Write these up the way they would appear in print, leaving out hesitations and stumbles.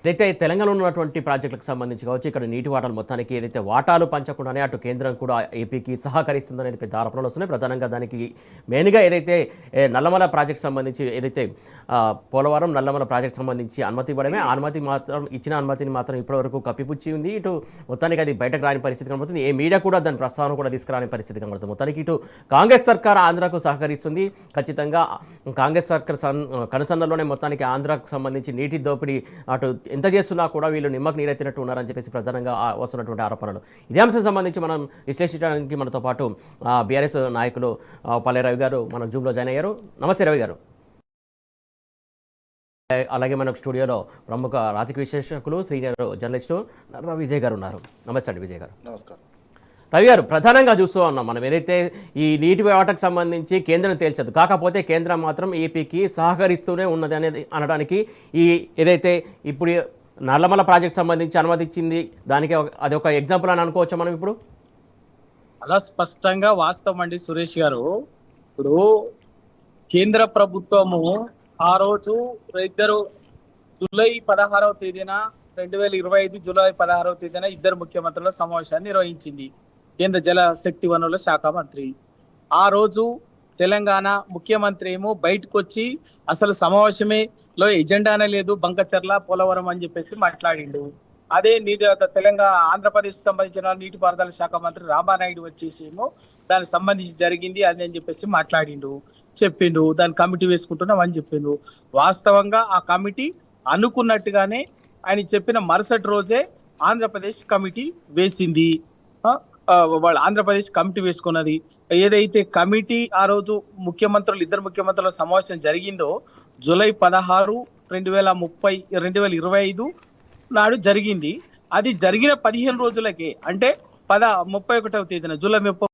అయితే తెలంగాణలో ఉన్నటువంటి ప్రాజెక్టులకు సంబంధించి కావచ్చు, ఇక్కడ నీటి వాటాలు మొత్తానికి ఏదైతే వాటాలు పంచకుండానే అటు కేంద్రం కూడా ఏపీకి సహకరిస్తుందనేది పెద్ద ఆరోపణలు వస్తున్నాయి. ప్రధానంగా దానికి మెయిన్గా ఏదైతే నల్లమల ప్రాజెక్ట్ సంబంధించి ఏదైతే పోలవరం నల్లమల ప్రాజెక్ట్ సంబంధించి అనుమతి ఇవ్వడమే, అనుమతి మాత్రం ఇచ్చిన అనుమతిని మాత్రం ఇప్పటివరకు కప్పిపుచ్చి ఉంది. ఇటు మొత్తానికి అది బయటకు రాని పరిస్థితి కనబడుతుంది. ఏ మీడియా కూడా దాని ప్రస్తావన కూడా తీసుకురాని పరిస్థితి కనబడుతుంది. మొత్తానికి ఇటు కాంగ్రెస్ సర్కార్ ఆంధ్రాకు సహకరిస్తుంది. ఖచ్చితంగా కాంగ్రెస్ సర్కార్ కనుసన్నల్లోనే మొత్తానికి ఆంధ్రాకు సంబంధించి నీటి దోపిడీ అటు ఎంత చేస్తున్నా కూడా వీళ్ళు నిమ్మకు నీరెత్తినట్టు ఉన్నారని చెప్పేసి ప్రధానంగా వస్తున్నటువంటి ఆరోపణలు. ఇదే అంశం సంబంధించి మనం విశ్లేషించడానికి మనతో పాటు బీఆర్ఎస్ నాయకులు పల్లె రవి గారు మన జూమ్లో జాయిన్ అయ్యారు. నమస్తే రవి గారు. అలాగే మనకు స్టూడియోలో ప్రముఖ రాజకీయ విశ్లేషకులు సీనియర్ జర్నలిస్టు నర్రా విజయ్ గారు ఉన్నారు. నమస్తే అండి విజయ్ గారు. నమస్కారం రవి గారు. ప్రధానంగా చూస్తూ ఉన్నాం మనం ఏదైతే ఈ నీటి వాటాకు సంబంధించి కేంద్రం తేల్చదు, కాకపోతే కేంద్రం మాత్రం ఏపీకి సహకరిస్తూనే ఉన్నది అనేది అనడానికి ఈ ఏదైతే ఇప్పుడు నల్లమల ప్రాజెక్ట్ సంబంధించి అనుమతి ఇచ్చింది దానికి అది ఒక ఎగ్జాంపుల్ అని అనుకోవచ్చా మనం ఇప్పుడు? అలా స్పష్టంగా వాస్తవం అండి సురేష్ గారు. ఇప్పుడు కేంద్ర ప్రభుత్వము ఆ రోజు ఇద్దరు జూలై 16వ తేదీన 2025 జూలై 16వ తేదీన ఇద్దరు ముఖ్యమంత్రుల సమావేశాన్ని నిర్వహించింది. కేంద్ర జల శక్తి వనరుల శాఖ మంత్రి ఆ రోజు తెలంగాణ ముఖ్యమంత్రి ఏమో బయటకు వచ్చి అసలు సమావేశమేలో ఎజెండానే లేదు, బంకచర్ల పోలవరం అని చెప్పేసి మాట్లాడిండు. అదే తెలంగాణ ఆంధ్రప్రదేశ్ సంబంధించిన నీటిపారుదల శాఖ మంత్రి రామానాయుడు వచ్చేసి ఏమో దానికి సంబంధించి జరిగింది అది అని చెప్పేసి మాట్లాడిండు, చెప్పిండు. దాని కమిటీ వేసుకుంటున్నాం అని చెప్పిండు. వాస్తవంగా ఆ కమిటీ అనుకున్నట్టుగానే ఆయన చెప్పిన మరుసటి రోజే ఆంధ్రప్రదేశ్ కమిటీ వేసింది. వాళ్ళు ఆంధ్రప్రదేశ్ కమిటీ వేసుకున్నది. ఏదైతే కమిటీ ఆ రోజు ఇద్దరు ముఖ్యమంత్రుల సమావేశం జరిగిందో జూలై 16, 2025 నాడు జరిగింది. అది జరిగిన 15 రోజులకే అంటే 31వ తేదీన జూలై 30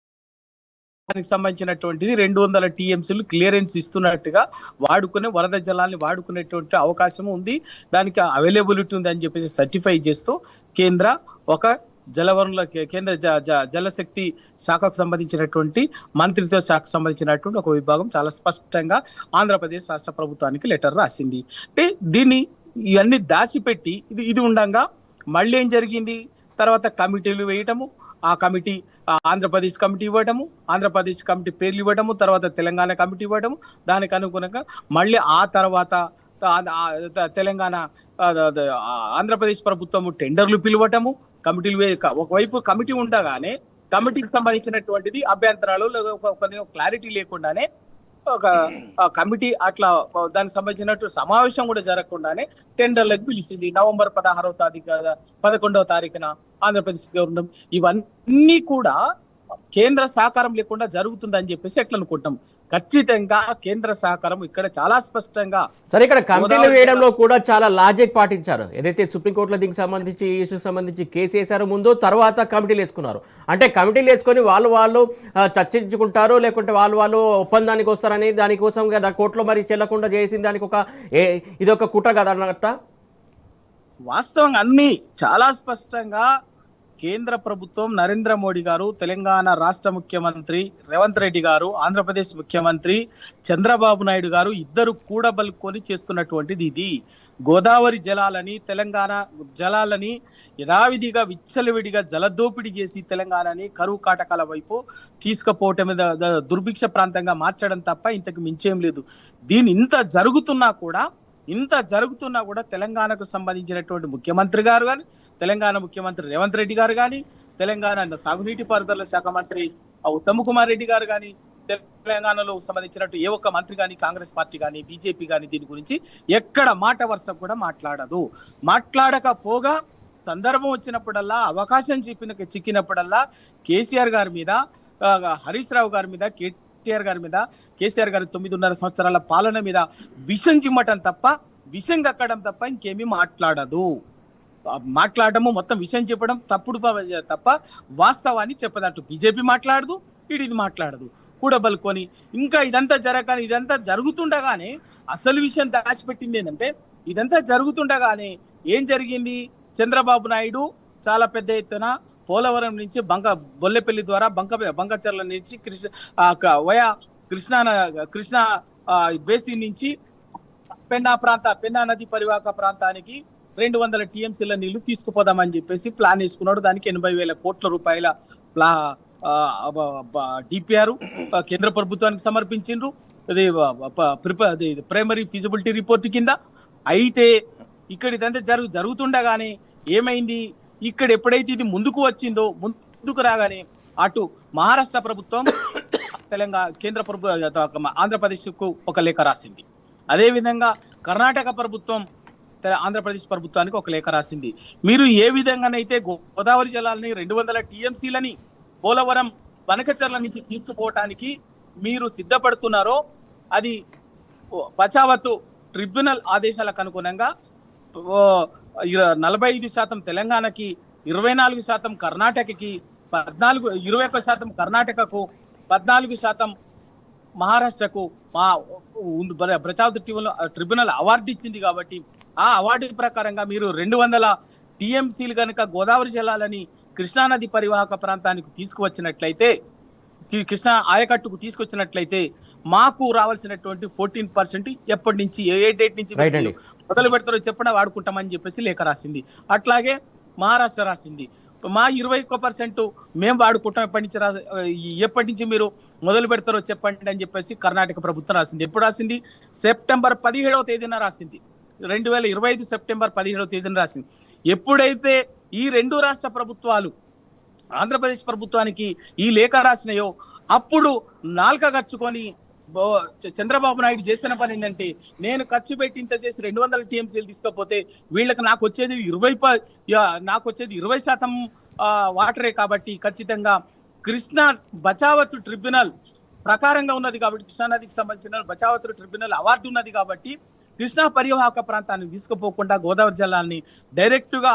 దానికి సంబంధించినటువంటిది 200 టీఎంసీలు క్లియరెన్స్ ఇస్తున్నట్టుగా వాడుకునే వరద జలాన్ని వాడుకునేటువంటి అవకాశం ఉంది, దానికి అవైలబిలిటీ ఉంది అని చెప్పేసి సర్టిఫై చేస్తూ కేంద్ర ఒక జలవనరుల కేంద్ర జలశక్తి శాఖకు సంబంధించినటువంటి మంత్రిత్వ శాఖకు సంబంధించినటువంటి ఒక విభాగం చాలా స్పష్టంగా ఆంధ్రప్రదేశ్ రాష్ట్ర ప్రభుత్వానికి లెటర్ రాసింది. అంటే దీన్ని ఇవన్నీ దాచిపెట్టి ఇది ఉండగా మళ్ళీ ఏం జరిగింది, తర్వాత కమిటీలు వేయటము, ఆ కమిటీ ఆంధ్రప్రదేశ్ కమిటీ ఇవ్వటము, ఆంధ్రప్రదేశ్ కమిటీ పేర్లు ఇవ్వటము, తర్వాత తెలంగాణ కమిటీ ఇవ్వటము, దానికి అనుగుణంగా మళ్ళీ ఆ తర్వాత తెలంగాణ ఆంధ్రప్రదేశ్ ప్రభుత్వము టెండర్లు పిలవటము, కమిటీలు ఒకవైపు కమిటీ ఉండగానే కమిటీకి సంబంధించినటువంటిది అభ్యంతరాలు క్లారిటీ లేకుండానే ఒక కమిటీ అట్లా దానికి సంబంధించినట్టు సమావేశం కూడా జరగకుండానే టెండర్లకు పిలిచింది. నవంబర్ 11వ తారీఖున ఆంధ్రప్రదేశ్ గవర్నమెంట్. ఇవన్నీ కూడా కేంద్ర సహకారం లేకుండా జరుగుతుందని చెప్పేసి ఎట్లా అనుకుంటాం. ఖచ్చితంగా కేంద్ర సహకారం ఇక్కడ చాలా స్పష్టంగా. సరే, ఇక్కడ కమిటీలు వేయడంలో కూడా చాలా లాజిక్ పాటించారు. ఏదైతే సుప్రీంకోర్టులో దీనికి సంబంధించి ఈ ఇష్యూ సంబంధించి కేసు వేశారు ముందు, తర్వాత కమిటీలు వేసుకున్నారు. అంటే కమిటీలు వేసుకొని వాళ్ళు చర్చించుకుంటారు, లేకుంటే వాళ్ళు ఒప్పందానికి వస్తారని దానికోసం కదా కోర్టులో మరి చెల్లకుండా చేసింది. దానికి ఇది ఒక కుట్ర కదా అన్నట్ట. వాస్తవంగా అన్ని చాలా స్పష్టంగా కేంద్ర ప్రభుత్వం నరేంద్ర మోడీ గారు, తెలంగాణ రాష్ట్ర ముఖ్యమంత్రి రేవంత్ రెడ్డి గారు, ఆంధ్రప్రదేశ్ ముఖ్యమంత్రి చంద్రబాబు నాయుడు గారు ఇద్దరు కూడబలుకొని చేస్తున్నటువంటిది ఇది. గోదావరి జలాలని, తెలంగాణ జలాలని యథావిధిగా విచ్చలవిడిగా జలదోపిడీ చేసి తెలంగాణని కరువు కాటకాల వైపు తీసుకుపోవటం మీద దుర్భిక్ష ప్రాంతంగా మార్చడం తప్ప ఇంతకు మించేం లేదు. ఇంత జరుగుతున్నా కూడా తెలంగాణకు సంబంధించినటువంటి ముఖ్యమంత్రి గారు కానీ, తెలంగాణ ముఖ్యమంత్రి రేవంత్ రెడ్డి గారు కానీ, తెలంగాణ సాగునీటి పారుదల శాఖ మంత్రి ఉత్తమ్ కుమార్ రెడ్డి గారు కానీ, తెలంగాణలో సంబంధించినట్టు ఏ ఒక్క మంత్రి కానీ, కాంగ్రెస్ పార్టీ కానీ, బీజేపీ కానీ దీని గురించి ఎక్కడ మాట వరుస కూడా మాట్లాడకపోగా సందర్భం వచ్చినప్పుడల్లా, అవకాశం చిక్కినప్పుడల్లా కేసీఆర్ గారి మీద, హరీష్ రావు గారి మీద, కేటీఆర్ గారి మీద, కేసీఆర్ గారి 9.5 సంవత్సరాల పాలన మీద విషం చిమ్మటం తప్ప, విషం కక్కడం తప్ప ఇంకేమీ మాట్లాడము మొత్తం విషయం చెప్పడం తప్పుడు తప్ప వాస్తవాన్ని చెప్పదట్టు బీజేపీ మాట్లాడదు, ఇది మాట్లాడదు. కూడబలుకొని ఇంకా ఇదంతా జరుగుతుండగానే అసలు విషయం దాచిపెట్టింది ఏంటంటే, ఇదంతా జరుగుతుండగానే ఏం జరిగింది, చంద్రబాబు నాయుడు చాలా పెద్ద ఎత్తున పోలవరం నుంచి బొల్లెపల్లి ద్వారా బంకచర్ల నుంచి కృష్ణా బేసిన్ నుంచి పెన్నా నది పరివాహక ప్రాంతానికి 200 టీఎంసీల నీళ్లు తీసుకుపోదామని చెప్పేసి ప్లాన్ వేసుకున్నాడు. దానికి 80,000 కోట్ల రూపాయల ప్లా డిపిఆర్ కేంద్ర ప్రభుత్వానికి సమర్పించిండ్రు. ఇది ప్రైమరీ ఫీజిబిలిటీ రిపోర్ట్ కింద. అయితే ఇక్కడ ఇదంతా జరుగుతుండగానే ఏమైంది, ఇక్కడ ఎప్పుడైతే ఇది ముందుకు వచ్చిందో, ముందుకు రాగానే అటు మహారాష్ట్ర ప్రభుత్వం తెలంగాణ కేంద్ర ప్రభుత్వం ఆంధ్రప్రదేశ్కు ఒక లేఖ రాసింది. అదేవిధంగా కర్ణాటక ప్రభుత్వం ఆంధ్రప్రదేశ్ ప్రభుత్వానికి ఒక లేఖ రాసింది. మీరు ఏ విధంగానైతే గోదావరి జలాలని 200 టీఎంసీలని పోలవరం బనకచర్ల నుంచి తీసుకుపోవటానికి మీరు సిద్ధపడుతున్నారో, అది బచావత్ ట్రిబ్యునల్ ఆదేశాలకు అనుగుణంగా 45% తెలంగాణకి, 24% కర్ణాటకకి, 21% కర్ణాటకకు, 14% మహారాష్ట్రకు బచావత్ ట్రిబ్యునల్ అవార్డు ఇచ్చింది. కాబట్టి ఆ అవార్డు ప్రకారంగా మీరు 200 టీఎంసీలు కనుక గోదావరి జలాలని కృష్ణానది పరివాహక ప్రాంతానికి తీసుకువచ్చినట్లయితే, కృష్ణా ఆయకట్టుకు తీసుకొచ్చినట్లయితే మాకు రావాల్సినటువంటి 14% ఎప్పటి నుంచి, ఏ డేట్ నుంచి మొదలు పెడతారో చెప్పడం వాడుకుంటామని చెప్పేసి లేఖ రాసింది. అట్లాగే మహారాష్ట్ర రాసింది, మా 21% మేము వాడుకుంటాం, ఎప్పటి నుంచి మీరు మొదలు పెడతారో చెప్పండి అని చెప్పేసి కర్ణాటక ప్రభుత్వం రాసింది. ఎప్పుడు రాసింది? సెప్టెంబర్ 17వ తేదీన రాసింది. 2025 సెప్టెంబర్ 17వ తేదీన రాసింది. ఎప్పుడైతే ఈ రెండు రాష్ట్ర ప్రభుత్వాలు ఆంధ్రప్రదేశ్ ప్రభుత్వానికి ఈ లేఖ రాసినాయో, అప్పుడు నాల్క గచ్చుకొని చంద్రబాబు నాయుడు చేసిన పని ఏంటంటే, నేను ఖర్చు పెట్టి ఇంత చేసి 200 టీఎంసీలు తీసుకపోతే వీళ్ళకి నాకు వచ్చేది 20% వాటరే. కాబట్టి ఖచ్చితంగా కృష్ణా బచావత్ ట్రిబ్యునల్ ప్రకారంగా ఉన్నది కాబట్టి, కృష్ణానదికి సంబంధించిన బచావత్ ట్రిబ్యునల్ అవార్డు ఉన్నది కాబట్టి, కృష్ణా పరివాహక ప్రాంతాన్ని తీసుకుపోకుండా గోదావరి జలాన్ని డైరెక్ట్ గా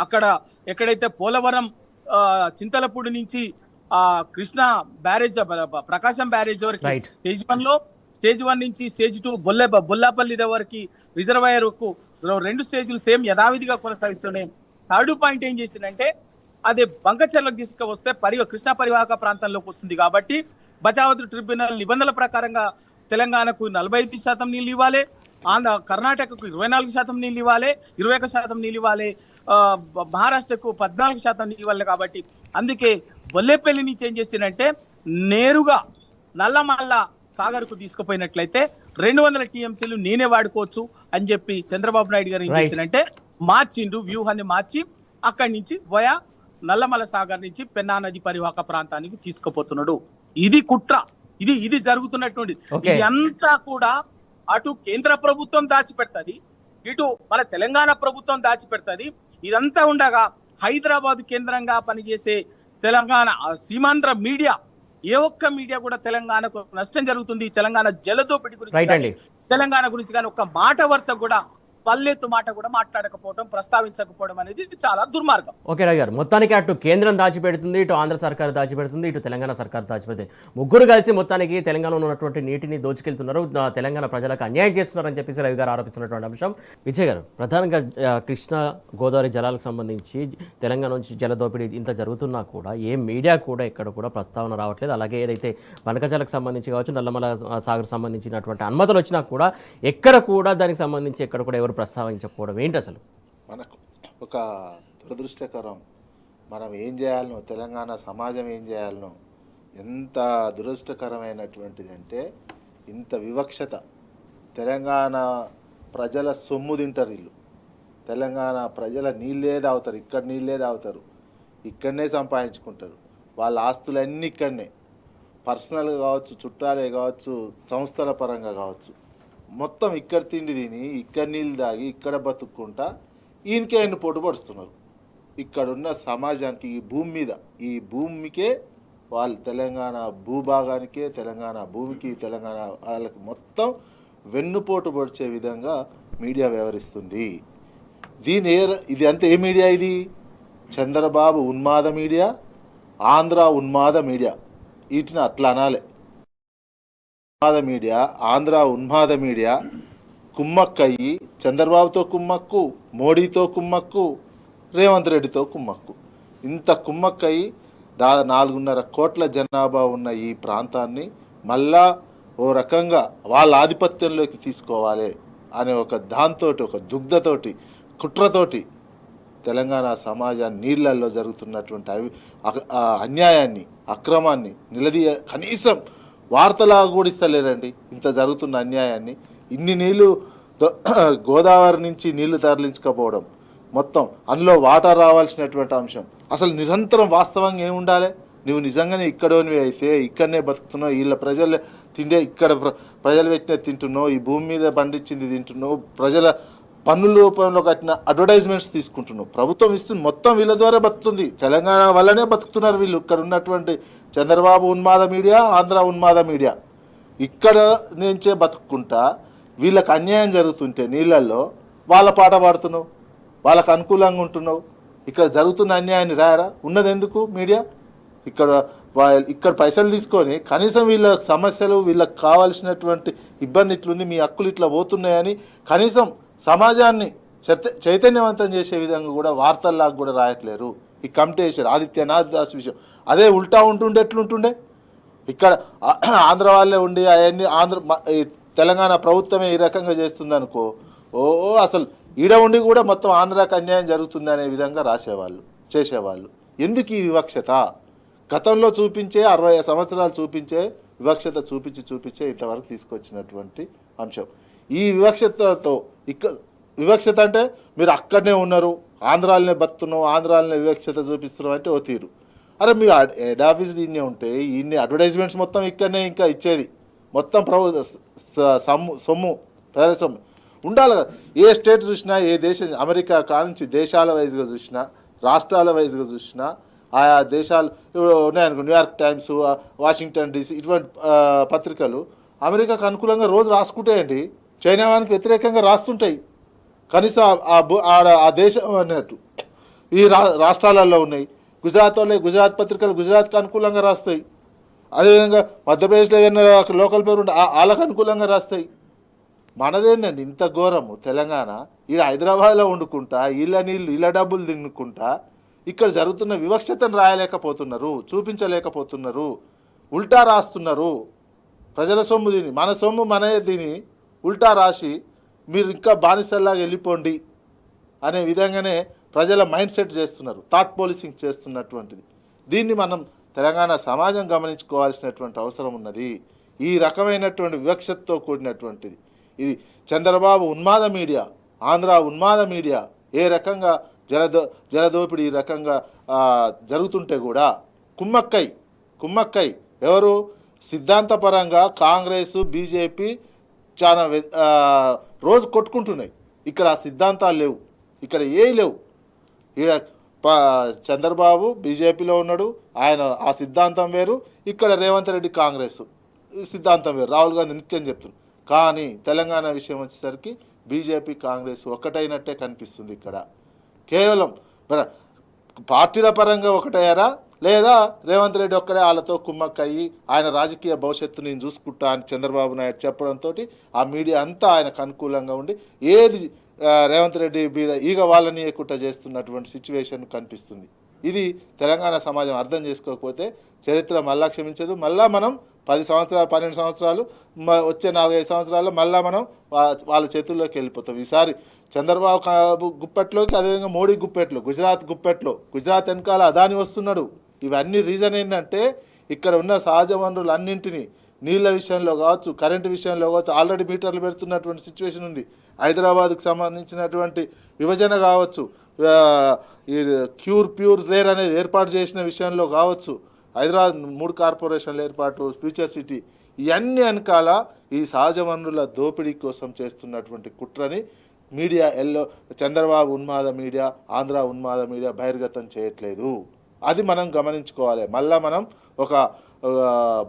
అక్కడ ఎక్కడైతే పోలవరం చింతలపూడి నుంచి కృష్ణా బ్యారేజ్, ప్రకాశం బ్యారేజ్ వరకు స్టేజ్ 1 నుంచి స్టేజ్ 2 బొల్లాపల్లి వరకు రిజర్వాయర్ కు 2 స్టేజ్లు సేమ్ యథావిధిగా కొనసాగిస్తున్నాయి. థర్డ్ పాయింట్ ఏం చేసిందంటే, అది బంకచర్లకు తీసుకువస్తే కృష్ణా పరివాహక ప్రాంతంలోకి వస్తుంది కాబట్టి బచావత్ ట్రిబ్యునల్ నిబంధనల ప్రకారంగా తెలంగాణకు 45% నీళ్ళు ఇవ్వాలి, కర్ణాటకకు 24% నీళ్ళు ఇవ్వాలి, 21% నీళ్ళు ఇవ్వాలి, మహారాష్ట్రకు 14% నీళ్ళు ఇవ్వాలి. కాబట్టి అందుకే బొల్లేపల్లి నుంచి ఏం చేసిందంటే, నేరుగా నల్లమల్ల సాగర్ కు తీసుకుపోయినట్లయితే 200 టీఎంసీలు నేనే వాడుకోవచ్చు అని చెప్పి చంద్రబాబు నాయుడు గారు ఏం చేసిందంటే మార్చిండు, వ్యూహాన్ని మార్చి అక్కడి నుంచి వయా నల్లమల్ల సాగర్ నుంచి పెన్నా నది పరివాహక ప్రాంతానికి తీసుకుపోతున్నాడు. ఇది కుట్ర, ఇది జరుగుతున్నటువంటి. ఇది అంతా కూడా అటు కేంద్ర ప్రభుత్వం దాచిపెడుతుంది, ఇటు మన తెలంగాణ ప్రభుత్వం దాచిపెడుతుంది. ఇదంతా ఉండగా హైదరాబాద్ కేంద్రంగా పనిచేసే తెలంగాణ సీమాంధ్ర మీడియా, ఏ ఒక్క మీడియా కూడా తెలంగాణకు నష్టం జరుగుతుంది, తెలంగాణ జలదోపిడి గురించి, తెలంగాణ గురించి కానీ ఒక్క మాట వరుస కూడా పల్లెత్తు మాట కూడా మాట్లాడకపోవడం, ప్రస్తావించకపోవడం అనేది చాలా దుర్మార్గం. ఓకే రావు గారు, మొత్తానికి అటు కేంద్రం దాచిపెడుతుంది, ఇటు ఆంధ్ర సర్కార్ దాచిపెడుతుంది, ఇటు తెలంగాణ సర్కార్ దాచిపెడుతుంది. ముగ్గురు కలిసి మొత్తానికి తెలంగాణలో ఉన్నటువంటి నీటిని దోచుకెళ్తున్నారు, తెలంగాణ ప్రజలకు అన్యాయం చేస్తున్నారని చెప్పేసి రవి గారు ఆరోపిస్తున్నటువంటి అంశం. విజయ్ గారు, ప్రధానంగా కృష్ణా గోదావరి జలాలకు సంబంధించి తెలంగాణ నుంచి జలదోపిడీ ఇంత జరుగుతున్నా కూడా ఏ మీడియా కూడా ఎక్కడ కూడా ప్రస్తావన రావట్లేదు. అలాగే ఏదైతే బనకచర్లకు సంబంధించి కావచ్చు, నల్లమల సాగర్ సంబంధించినటువంటి అనుమతులు వచ్చినా కూడా ఎక్కడ కూడా దానికి సంబంధించి ఎక్కడ కూడా ఎవరు ప్రస్తావించకపోవడం ఏంటి అసలు? మనకు ఒక దురదృష్టకరం. మనం ఏం చేయాలనో, తెలంగాణ సమాజం ఏం చేయాలనో, ఎంత దురదృష్టకరమైనటువంటిది అంటే, ఇంత వివక్షత. తెలంగాణ ప్రజల సొమ్ము తింటారు వీళ్ళు, తెలంగాణ ప్రజల నీళ్ళే తాగుతారు, ఇక్కడ నీళ్ళే తాగుతారు, ఇక్కడనే సంపాదించుకుంటారు, వాళ్ళ ఆస్తులన్నీ ఇక్కడనే, పర్సనల్గా కావచ్చు, చుట్టాలే కావచ్చు, సంస్థల పరంగా కావచ్చు, మొత్తం ఇక్కడ తిండి తిని, ఇక్కడ నీళ్ళు తాగి, ఇక్కడ బతుక్కుంటా ఈయనకే ఆయన పోటు పడుతున్నారు. ఇక్కడున్న సమాజానికి, ఈ భూమి మీద, ఈ భూమికే, వాళ్ళు తెలంగాణ భూభాగానికే, తెలంగాణ భూమికి, తెలంగాణ వాళ్ళకి మొత్తం వెన్నుపోటు పొడిచే విధంగా మీడియా వ్యవహరిస్తుంది. ఇది అంతా ఏ మీడియా? ఇది చంద్రబాబు ఉన్మాద మీడియా, ఆంధ్ర ఉన్మాద మీడియా. వీటిని అట్లా అనాలి. ఉన్మాద మీడియా, ఆంధ్ర ఉన్మాద మీడియా కుమ్మక్కయ్యి చంద్రబాబుతో కుమ్మక్కు, మోడీతో కుమ్మక్కు, రేవంత్ రెడ్డితో కుమ్మక్కు. ఇంత కుమ్మక్కయ్యి 4.5 కోట్ల జనాభా ఉన్న ఈ ప్రాంతాన్ని మళ్ళా ఓ రకంగా వాళ్ళ ఆధిపత్యంలోకి తీసుకోవాలి అనే ఒక దాంతోటి, ఒక దుగ్ధతోటి, కుట్రతోటి తెలంగాణ సమాజాన్ని నీళ్ళల్లో జరుగుతున్నటువంటి అన్యాయాన్ని, అక్రమాన్ని నిలదీయ కనీసం వార్తలా కూడా ఇస్తలేరండి. ఇంత జరుగుతున్న అన్యాయాన్ని, ఇన్ని నీళ్లు గోదావరి నుంచి నీళ్లు తరలించకపోవడం, మొత్తం అందులో వాటర్ రావాల్సినటువంటి అంశం. అసలు నిరంతరం వాస్తవంగా ఏముండాలి? నువ్వు నిజంగానే ఇక్కడోనివి అయితే ఇక్కడనే బతుకుతున్నావు, వీళ్ళ ప్రజలు తిండే ఇక్కడ ప్రజలు పెట్టిన తింటున్నావు, ఈ భూమి మీద పండించింది తింటున్నావు, ప్రజల పన్నుల రూపంలో కట్టిన అడ్వర్టైజ్మెంట్స్ తీసుకుంటున్నావు, ప్రభుత్వం ఇస్తుంది, మొత్తం వీళ్ళ ద్వారా బతుకుతుంది. తెలంగాణ వల్లనే బతుకుతున్నారు వీళ్ళు. ఇక్కడ ఉన్నటువంటి చంద్రబాబు ఉన్మాద మీడియా, ఆంధ్ర ఉన్మాద మీడియా, ఇక్కడ నుంచే బతుక్కుంటా వీళ్ళకి అన్యాయం జరుగుతుంటే నీళ్ళల్లో వాళ్ళ పాట పాడుతున్నావు, వాళ్ళకు అనుకూలంగా ఉంటున్నావు. ఇక్కడ జరుగుతున్న అన్యాయాన్ని రాయరా? ఉన్నది ఎందుకు మీడియా? ఇక్కడ పైసలు తీసుకొని కనీసం వీళ్ళ సమస్యలు, వీళ్ళకి కావాల్సినటువంటి ఇబ్బంది ఇట్లుంది, మీ హక్కులు ఇట్లా పోతున్నాయని కనీసం సమాజాన్ని చైతన్యవంతం చేసే విధంగా కూడా వార్తల్లాగా కూడా రాయట్లేరు. ఈ కమిటీ వేసారు ఆదిత్యనాథ్ దాస్ విషయం, అదే ఉల్టా ఉంటుండే ఎట్లుంటుండే? ఇక్కడ ఆంధ్ర వాళ్ళే ఉండి అవన్నీ తెలంగాణ ప్రభుత్వమే ఈ రకంగా చేస్తుందనుకో, అసలు ఈడ ఉండి కూడా మొత్తం ఆంధ్రాకి అన్యాయం జరుగుతుంది అనే విధంగా రాసేవాళ్ళు, చేసేవాళ్ళు. ఎందుకు ఈ వివక్షత? గతంలో చూపించే 60 సంవత్సరాలు చూపించే వివక్షత చూపించే ఇంతవరకు తీసుకొచ్చినటువంటి అంశం. ఈ వివక్షతతో వివక్షత అంటే మీరు అక్కడనే ఉన్నారు, ఆంధ్రాలనే బతున్నావు, ఆంధ్రాలనే వివక్షత చూపిస్తున్నావు అంటే ఓ తీరు. అరే మీ హెడ్ ఆఫీసులు ఇన్నే ఉంటే ఇన్ని అడ్వర్టైజ్మెంట్స్ మొత్తం ఇక్కడనే ఇంకా ఇచ్చేది, మొత్తం సొమ్ము ప్రజల సొమ్ము ఉండాలి కదా. ఏ స్టేట్ చూసినా, ఏ దేశం, అమెరికా కానుంచి దేశాల వైజ్గా చూసినా, రాష్ట్రాల వైజ్గా చూసినా, ఆయా దేశాలు ఉన్నాయనుకో, న్యూయార్క్ టైమ్స్, వాషింగ్టన్ డీసీ, ఇటువంటి పత్రికలు అమెరికాకు అనుకూలంగా రోజు రాసుకుంటాయండి, చైనా వానికి వ్యతిరేకంగా రాస్తుంటాయి. కనీసం ఆ దేశం అన్నట్టు ఈ రాష్ట్రాలలో ఉన్నాయి. గుజరాత్ వాళ్ళే గుజరాత్ పత్రికలు గుజరాత్కి అనుకూలంగా రాస్తాయి. అదేవిధంగా మధ్యప్రదేశ్లో ఏదైనా లోకల్ పేరు ఉంటే వాళ్ళకు అనుకూలంగా రాస్తాయి. మనదేందండి ఇంత ఘోరము? తెలంగాణ ఈడ హైదరాబాద్లో వండుకుంటా, ఇళ్ళ డబ్బులు తిన్నుకుంటా ఇక్కడ జరుగుతున్న వివక్షతను రాయలేకపోతున్నారు, చూపించలేకపోతున్నారు, ఉల్టా రాస్తున్నారు. ప్రజల సొమ్ము తిని, మన సొమ్ము మనే తిని ఉల్టా రాసి మీరు ఇంకా బానిసల్లాగా వెళ్ళిపోండి అనే విధంగానే ప్రజల మైండ్ సెట్ చేస్తున్నారు, థాట్ పోలీసింగ్ చేస్తున్నటువంటిది. దీన్ని మనం తెలంగాణ సమాజం గమనించుకోవాల్సినటువంటి అవసరం ఉన్నది. ఈ రకమైనటువంటి వివక్షతతో కూడినటువంటిది ఇది. చంద్రబాబు ఉన్మాద మీడియా, ఆంధ్ర ఉన్మాద మీడియా ఏ రకంగా జలదోపిడి ఈ రకంగా జరుగుతుంటే కూడా కుమ్మక్కై ఎవరు సిద్ధాంతపరంగా కాంగ్రెస్, బీజేపీ చాలా రోజు కొట్టుకుంటున్నాయి. ఇక్కడ ఆ సిద్ధాంతాలు లేవు, ఇక్కడ ఏవి లేవు. ఈడ చంద్రబాబు బీజేపీలో ఉన్నాడు, ఆయన ఆ సిద్ధాంతం వేరు. ఇక్కడ రేవంత్ రెడ్డి కాంగ్రెస్ సిద్ధాంతం వేరు, రాహుల్ గాంధీ నిత్యం చెప్తున్నారు. కానీ తెలంగాణ విషయం వచ్చేసరికి బీజేపీ కాంగ్రెస్ ఒక్కటైనట్టే కనిపిస్తుంది. ఇక్కడ కేవలం పార్టీల పరంగా ఒకటయ్యారా, లేదా రేవంత్ రెడ్డి ఒక్కడే వాళ్ళతో కుమ్మక్కయ్యి ఆయన రాజకీయ భవిష్యత్తు నేను చూసుకుంటా అని చంద్రబాబు నాయుడు చెప్పడంతో ఆ మీడియా అంతా ఆయనకు అనుకూలంగా ఉండి ఏది రేవంత్ రెడ్డి మీద ఈగ వాళ్ళని ఎక్కువ చేస్తున్నటువంటి సిచ్యువేషన్ కనిపిస్తుంది. ఇది తెలంగాణ సమాజం అర్థం చేసుకోకపోతే చరిత్ర మళ్ళా క్షమించదు. మళ్ళా మనం 10 సంవత్సరాలు 12 సంవత్సరాలు వచ్చే 4-5 సంవత్సరాల్లో మళ్ళీ మనం వాళ్ళ చేతుల్లోకి వెళ్ళిపోతాం. ఈసారి చంద్రబాబు గుప్పెట్లోకి, అదేవిధంగా మోడీ గుప్పెట్లో, గుజరాత్ వెనకాల అదాని వస్తున్నాడు. ఇవన్నీ రీజన్ ఏంటంటే ఇక్కడ ఉన్న సహజ వనరులు అన్నింటినీ నీళ్ళ విషయంలో కావచ్చు, కరెంటు విషయంలో కావచ్చు ఆల్రెడీ మీటర్లు పెడుతున్నటువంటి సిచ్యువేషన్ ఉంది. హైదరాబాద్కు సంబంధించినటువంటి విభజన కావచ్చు, ఈ ప్యూర్ రేర్ అనేది ఏర్పాటు చేసిన విషయంలో కావచ్చు, హైదరాబాద్ 3 కార్పొరేషన్ల ఏర్పాటు, ఫ్యూచర్ సిటీ, ఇవన్నీ వెనకాల ఈ సహజ వనరుల దోపిడీ కోసం చేస్తున్నటువంటి కుట్రని మీడియా చంద్రబాబు ఉన్మాద మీడియా, ఆంధ్ర ఉన్మాద మీడియా బహిర్గతం చేయట్లేదు. అది మనం గమనించుకోవాలి. మళ్ళీ మనం ఒక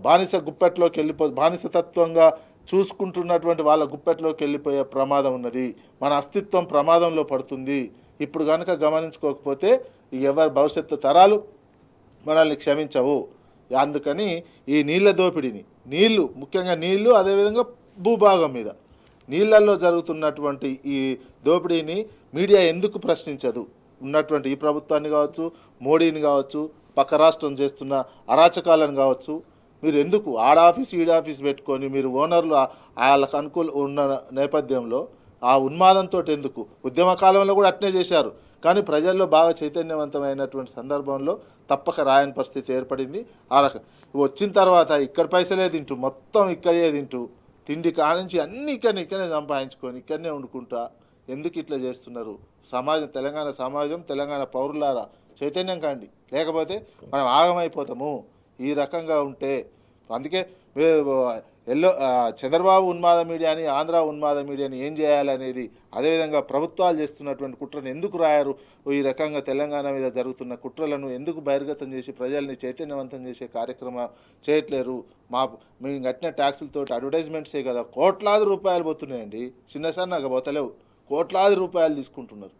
బానిస గుప్పెట్లోకి బానిసతత్వంగా చూసుకుంటున్నటువంటి వాళ్ళ గుప్పెట్లోకి వెళ్ళిపోయే ప్రమాదం ఉన్నది. మన అస్తిత్వం ప్రమాదంలో పడుతుంది. ఇప్పుడు కనుక గమనించుకోకపోతే ఎవరి భవిష్యత్తు తరాలు మనల్ని క్షమించవు. అందుకని ఈ నీళ్ళ దోపిడీని, ముఖ్యంగా నీళ్లు, అదేవిధంగా భూభాగం మీద నీళ్ళల్లో జరుగుతున్నటువంటి ఈ దోపిడీని మీడియా ఎందుకు ప్రశ్నించదు? ఉన్నటువంటి ఈ ప్రభుత్వాన్ని కావచ్చు, మోడీని కావచ్చు, పక్క రాష్ట్రం చేస్తున్న అరాచకాలను కావచ్చు, మీరు ఎందుకు ఈడ ఆఫీస్ పెట్టుకొని మీరు ఓనర్లు వాళ్ళకు అనుకూల ఉన్న నేపథ్యంలో ఆ ఉన్మాదంతో ఎందుకు? ఉద్యమ కాలంలో కూడా అట్నే చేశారు. కానీ ప్రజల్లో బాగా చైతన్యవంతమైనటువంటి సందర్భంలో తప్పక రాయని పరిస్థితి ఏర్పడింది. ఆ రకం వచ్చిన తర్వాత ఇక్కడ పైసలే తింటూ, మొత్తం ఇక్కడే తింటూ, తిండి కానించి అన్నీ ఇక్కడనే సంపాదించుకొని ఇక్కడనే వండుకుంటా ఎందుకు ఇట్లా చేస్తున్నారు? సమాజం, తెలంగాణ సమాజం, తెలంగాణ పౌరులారా చైతన్యం కాండి, లేకపోతే మనం ఆగమైపోతాము ఈ రకంగా ఉంటే. అందుకే చంద్రబాబు ఉన్మాద మీడియాని, ఆంధ్ర ఉన్మాద మీడియాని ఏం చేయాలనేది, అదేవిధంగా ప్రభుత్వాలు చేస్తున్నటువంటి కుట్రను ఎందుకు రాయరు, ఈ రకంగా తెలంగాణ మీద జరుగుతున్న కుట్రలను ఎందుకు బహిర్గతం చేసి ప్రజల్ని చైతన్యవంతం చేసే కార్యక్రమం చేయట్లేరు? మేము కట్టిన ట్యాక్సులతో అడ్వర్టైజ్మెంట్సే కదా కోట్లాది రూపాయలు పోతున్నాయండి, చిన్న సన్నగా పోతలేవు, కోట్లాది రూపాయలు తీసుకుంటున్నారు.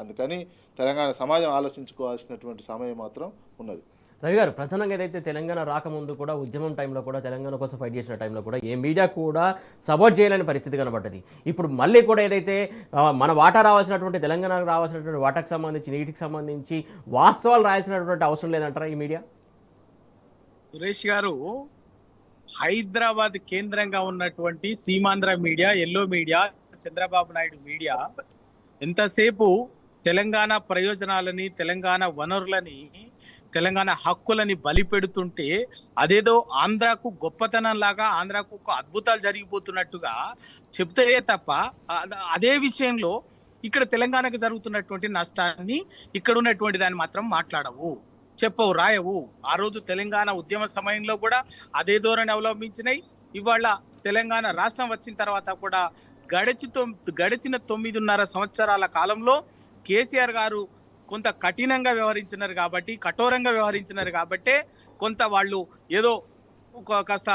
అందుకని తెలంగాణ సమాజం ఆలోచించుకోవాల్సినటువంటి సమయం మాత్రం ఉన్నది. రవి గారు, ప్రధానంగా ఏదైతే తెలంగాణ రాకముందు కూడా ఉద్యమం టైంలో కూడా తెలంగాణ కోసం ఫైట్ చేసిన టైంలో కూడా ఏ మీడియా కూడా సపోర్ట్ చేయలేని పరిస్థితి కనబడ్డది. ఇప్పుడు మళ్ళీ కూడా ఏదైతే మన వాటా రావాల్సినటువంటి, తెలంగాణకు రావాల్సినటువంటి వాటాకు సంబంధించి, నీటికి సంబంధించి వాస్తవాలు రాయాల్సినటువంటి అవసరం లేదంటారా ఈ మీడియా? సురేష్ గారు, హైదరాబాద్ కేంద్రంగా ఉన్నటువంటి Seemandhra media, yellow media, Chandrababu Naidu media ఎంతసేపు తెలంగాణ ప్రయోజనాలని, తెలంగాణ వనరులని, తెలంగాణ హక్కులని బలి పెడుతుంటే అదేదో ఆంధ్రాకు గొప్పతనం లాగా, ఆంధ్రాకు ఒక అద్భుతాలు జరిగిపోతున్నట్టుగా చెప్తే తప్ప అదే విషయంలో ఇక్కడ తెలంగాణకు జరుగుతున్నటువంటి నష్టాన్ని, ఇక్కడ ఉన్నటువంటి దాన్ని మాత్రం మాట్లాడవు, చెప్పవు, రాయవు. ఆ రోజు తెలంగాణ ఉద్యమ సమయంలో కూడా అదే ధోరణి అవలంబించినాయి. ఇవాళ తెలంగాణ రాష్ట్రం వచ్చిన తర్వాత కూడా గడిచిన 9.5 సంవత్సరాల కాలంలో కేసీఆర్ గారు కొంత కఠినంగా వ్యవహరించినారు కాబట్టి, కఠోరంగా వ్యవహరించినారు కాబట్టే కొంత వాళ్ళు ఏదో కాస్త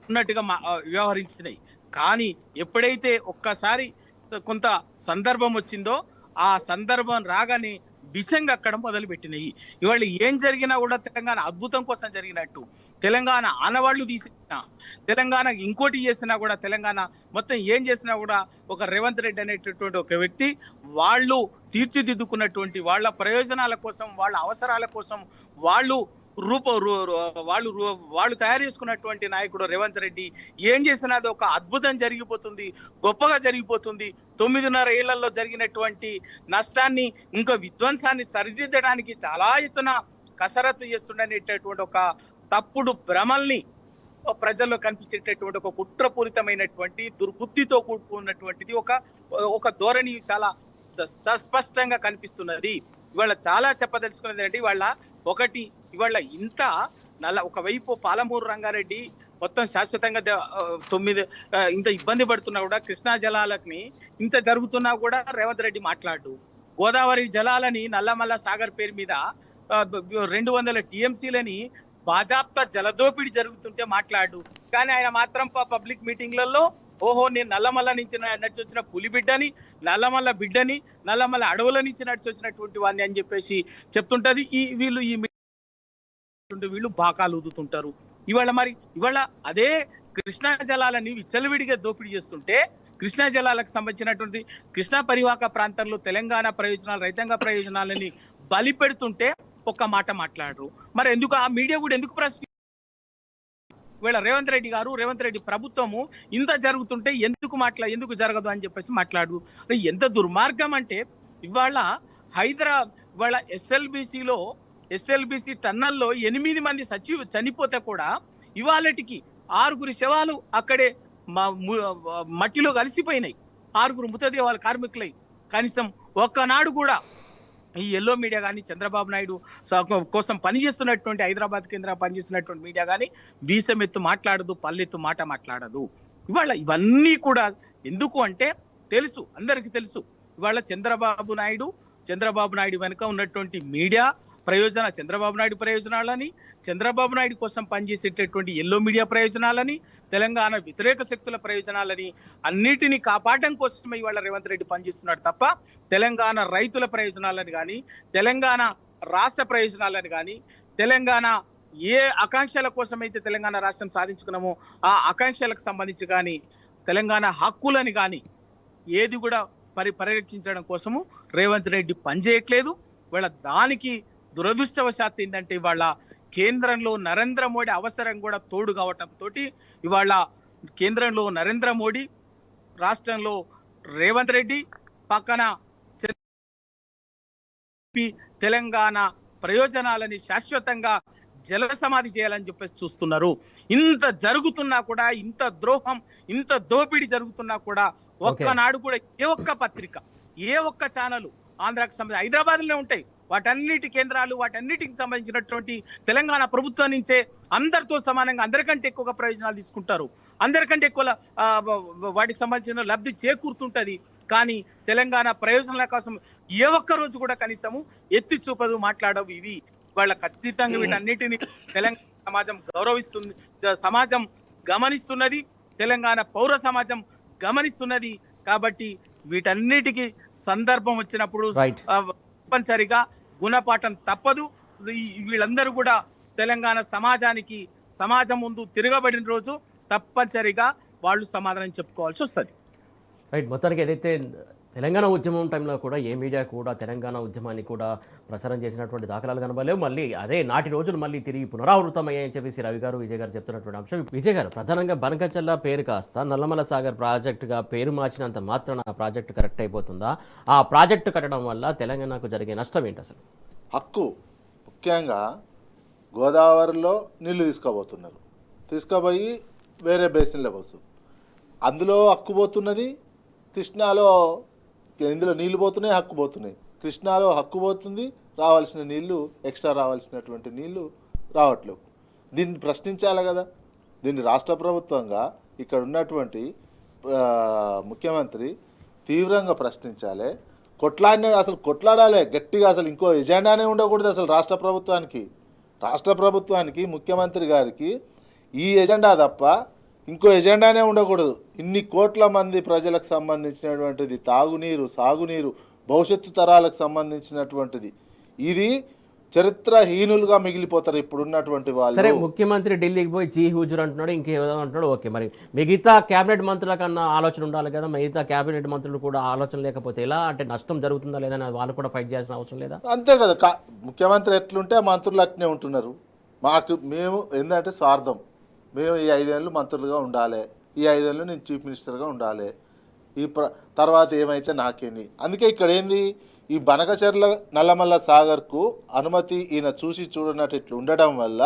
ఉన్నట్టుగా వ్యవహరించినాయి. కానీ ఎప్పుడైతే ఒక్కసారి కొంత సందర్భం వచ్చిందో, ఆ సందర్భం రాగానే విషంగా అక్కడ మొదలు పెట్టినాయి. ఇవాళ ఏం జరిగినా కూడా తెలంగాణ అద్భుతం కోసం జరిగినట్టు, తెలంగాణ ఆనవాళ్లు తీసిన, తెలంగాణ ఇంకోటి చేసినా కూడా, తెలంగాణ మొత్తం ఏం చేసినా కూడా ఒక రేవంత్ రెడ్డి అనేటటువంటి ఒక వ్యక్తి వాళ్ళు తీర్చిదిద్దుకున్నటువంటి వాళ్ళ ప్రయోజనాల కోసం, వాళ్ళ అవసరాల కోసం వాళ్ళు వాళ్ళు తయారు చేసుకున్నటువంటి నాయకుడు రేవంత్ రెడ్డి ఏం చేసినా అది ఒక అద్భుతం జరిగిపోతుంది, గొప్పగా జరిగిపోతుంది. 9.5 ఏళ్లలో జరిగినటువంటి నష్టాన్ని, ఇంకా విధ్వంసాన్ని సరిదిద్దడానికి చాలా ఎత్తున కసరత్తు చేస్తుండనేటటువంటి ఒక తప్పుడు భ్రమల్ని ప్రజల్లో కనిపించేటటువంటి ఒక కుట్రపూరితమైనటువంటి దుర్బుద్ధితో కూడుకున్నటువంటిది ఒక ధోరణి చాలా స్పష్టంగా కనిపిస్తున్నది. ఇవాళ చాలా చెప్పదలుచుకున్నది అంటే, ఇవాళ ఇంత ఒకవైపు పాలమూరు రంగారెడ్డి మొత్తం శాశ్వతంగా ఇంత ఇబ్బంది పడుతున్నా కూడా, కృష్ణా జలాలని ఇంత జరుగుతున్నా కూడా రేవంత్ రెడ్డి మాట్లాడు. గోదావరి జలాలని నల్లమల్ల సాగర్ పేరు మీద 200 టీఎంసీలని బాజాప్తా జలదోపిడి జరుగుతుంటే మాట్లాడు. కానీ ఆయన మాత్రం పబ్లిక్ మీటింగ్లలో ఓహో నేను నల్లమల్ల నుంచి నడిచొచ్చిన పులి బిడ్డని, నల్లమల్ల బిడ్డని, నల్లమల్ల అడవుల నుంచి నడిచొచ్చినటువంటి వాడిని అని చెప్పేసి చెప్తుంటది. వీళ్ళు బాకాలు ఊదుతుంటారు. ఇవాళ అదే కృష్ణా జలాలని విచ్చలవిడిగా దోపిడీ చేస్తుంటే, కృష్ణా జలాలకు సంబంధించినటువంటి కృష్ణా పరివాహక ప్రాంతంలో తెలంగాణ ప్రయోజనాలు, రైతాంగ ప్రయోజనాలని బలి పెడుతుంటే ఒక్క మాట మాట్లాడరు. మరి ఎందుకు ఆ మీడియా కూడా ఎందుకు వీళ్ళ రేవంత్ రెడ్డి ప్రభుత్వము ఇంత జరుగుతుంటే ఎందుకు జరగదు అని చెప్పేసి మాట్లాడు. ఎంత దుర్మార్గం అంటే, ఇవాళ ఎస్ఎల్బిసి టన్నల్లో 8 మంది చనిపోతే కూడా ఇవాళటికి 6 శవాలు అక్కడే మట్టిలో కలిసిపోయినాయి. 6 మృతదేహాలు కార్మికులై. కనీసం ఒక్కనాడు కూడా ఈ ఎల్లో మీడియా కానీ, చంద్రబాబు నాయుడు కోసం పనిచేస్తున్నటువంటి, హైదరాబాద్ కేంద్రంగా పనిచేస్తున్నటువంటి మీడియా కానీ వీసమెత్తు మాట్లాడదు, పల్లెత్తు మాట మాట్లాడదు. ఇవాళ ఇవన్నీ కూడా ఎందుకు అంటే తెలుసు, అందరికీ తెలుసు. ఇవాళ చంద్రబాబు నాయుడు వెనుక ఉన్నటువంటి మీడియా చంద్రబాబు నాయుడు ప్రయోజనాలని, చంద్రబాబు నాయుడు కోసం పనిచేసేటటువంటి ఎల్లో మీడియా ప్రయోజనాలని, తెలంగాణ వ్యతిరేక శక్తుల ప్రయోజనాలని అన్నిటినీ కాపాడడం కోసమే ఇవాళ రేవంత్ రెడ్డి పనిచేస్తున్నాడు తప్ప, తెలంగాణ రైతుల ప్రయోజనాలని కానీ, తెలంగాణ రాష్ట్ర ప్రయోజనాలని కానీ, తెలంగాణ ఏ ఆకాంక్షల కోసమైతే తెలంగాణ రాష్ట్రం సాధించుకున్నామో ఆ ఆకాంక్షలకు సంబంధించి కానీ, తెలంగాణ హక్కులని కానీ ఏది కూడా పరిరక్షించడం కోసము రేవంత్ రెడ్డి పనిచేయట్లేదు. ఇవాళ దానికి దురదృష్టవశాత్తు ఏంటంటే, ఇవాళ కేంద్రంలో నరేంద్ర మోడీ అవసరం కూడా తోడు కావటంతో ఇవాళ కేంద్రంలో నరేంద్ర మోడీ రాష్ట్రంలో రేవంత్ రెడ్డి, పక్కన తెలంగాణ ప్రయోజనాలని శాశ్వతంగా జల సమాధి చేయాలని చెప్పేసి చూస్తున్నారు. ఇంత జరుగుతున్నా కూడా, ఇంత ద్రోహం, ఇంత దోపిడీ జరుగుతున్నా కూడా ఒక్కనాడు కూడా ఏ ఒక్క పత్రిక, ఏ ఒక్క ఛానల్ ఆంధ్రాకి సంబంధించి హైదరాబాద్లోనే ఉంటాయి వాటన్నిటి కేంద్రాలు, వాటన్నిటికి సంబంధించినటువంటి తెలంగాణ ప్రభుత్వం నుంచే అందరితో సమానంగా అందరికంటే ఎక్కువగా ప్రయోజనాలు తీసుకుంటారు, అందరికంటే ఎక్కువ వాటికి సంబంధించిన లబ్ధి చేకూరుతుంటది. కానీ తెలంగాణ ప్రయోజనాల కోసం ఏ ఒక్క రోజు కూడా కనీసము ఎత్తి చూపదు, మాట్లాడవు. ఇవి వాళ్ళ ఖచ్చితంగా వీటన్నిటిని తెలంగాణ సమాజం గౌరవిస్తుంది, సమాజం గమనిస్తున్నది, తెలంగాణ పౌర సమాజం గమనిస్తున్నది. కాబట్టి వీటన్నిటికీ సందర్భం వచ్చినప్పుడు తప్పనిసరిగా గుణపాఠం తప్పదు. వీళ్ళందరూ కూడా తెలంగాణ సమాజం ముందు తిరగబడిన రోజు తప్పనిసరిగా వాళ్ళు సమాధానం చెప్పుకోవాల్సి వస్తుంది. రైట్. మొత్తానికి ఏదైతే తెలంగాణ ఉద్యమం టైంలో కూడా ఏ మీడియా కూడా తెలంగాణ ఉద్యమాన్ని కూడా ప్రచారం చేసినటువంటి దాఖలాలు కనబడలేవు. మళ్ళీ అదే నాటి రోజులు మళ్ళీ తిరిగి పునరావృతమయ్యాయని చెప్పేసి రవి గారు, విజయ్ గారు చెప్తున్నటువంటి అంశం. విజయ్ గారు, ప్రధానంగా బనకచర్ల పేరు కాస్త నల్లమల సాగర్ ప్రాజెక్టుగా పేరు మార్చినంత మాత్రాన ఆ ప్రాజెక్టు కరెక్ట్ అయిపోతుందా? ఆ ప్రాజెక్టు కట్టడం వల్ల తెలంగాణకు జరిగే నష్టం ఏంటి అసలు? హక్కు ముఖ్యంగా గోదావరిలో నీళ్లు తీసుకుపోయి వేరే బేసిన్లో పోతుంది. అందులో హక్కు పోతున్నది, కృష్ణాలో ఇందులో నీళ్లు పోతున్నాయి, హక్కు పోతున్నాయి. కృష్ణాలో హక్కు పోతుంది, రావాల్సిన నీళ్లు, ఎక్స్ట్రా రావాల్సినటువంటి నీళ్లు రావట్లేవు. దీన్ని ప్రశ్నించాలి కదా. దీన్ని రాష్ట్ర ప్రభుత్వంగా ఇక్కడ ఉన్నటువంటి ముఖ్యమంత్రి తీవ్రంగా ప్రశ్నించాలి, కొట్లాడాలి గట్టిగా. అసలు ఇంకో ఎజెండానే ఉండకూడదు అసలు రాష్ట్ర ప్రభుత్వానికి ముఖ్యమంత్రి గారికి ఈ ఎజెండా తప్ప ఇంకో ఎజెండానే ఉండకూడదు. ఇన్ని కోట్ల మంది ప్రజలకు సంబంధించినటువంటిది తాగునీరు, సాగునీరు, భవిష్యత్తు తరాలకు సంబంధించినటువంటిది. ఇది చరిత్రహీనులుగా మిగిలిపోతారు ఇప్పుడున్నటువంటి వాళ్ళు. సరే, ముఖ్యమంత్రి ఢిల్లీకి పోయి జీ హుజూర్ అంటున్నాడు, ఇంకేదో అంటున్నాడు. ఓకే, మరి మిగతా క్యాబినెట్ మంత్రుల కన్నా ఆలోచన ఉండాలి కదా. మిగతా క్యాబినెట్ మంత్రులు కూడా ఆలోచన లేకపోతే ఎలా? అంటే నష్టం జరుగుతుందా లేదా వాళ్ళు కూడా ఫైట్ చేయాల్సిన అవసరం లేదా? అంతే కదా. ముఖ్యమంత్రి ఎట్లుంటే మంత్రులు అట్నే ఉంటున్నారు. మేము ఏంటంటే స్వార్థం, మేము ఈ 5 ఏళ్ళు మంత్రులుగా ఉండాలి, ఈ 5 ఏళ్ళు నేను చీఫ్ మినిస్టర్గా ఉండాలి, తర్వాత ఏమైతే నాకేంది. అందుకే ఇక్కడ ఏంది, ఈ బనకచర్ల నల్లమల్ల సాగర్కు అనుమతి ఈయన చూడనట్టు ఇట్లా ఉండడం వల్ల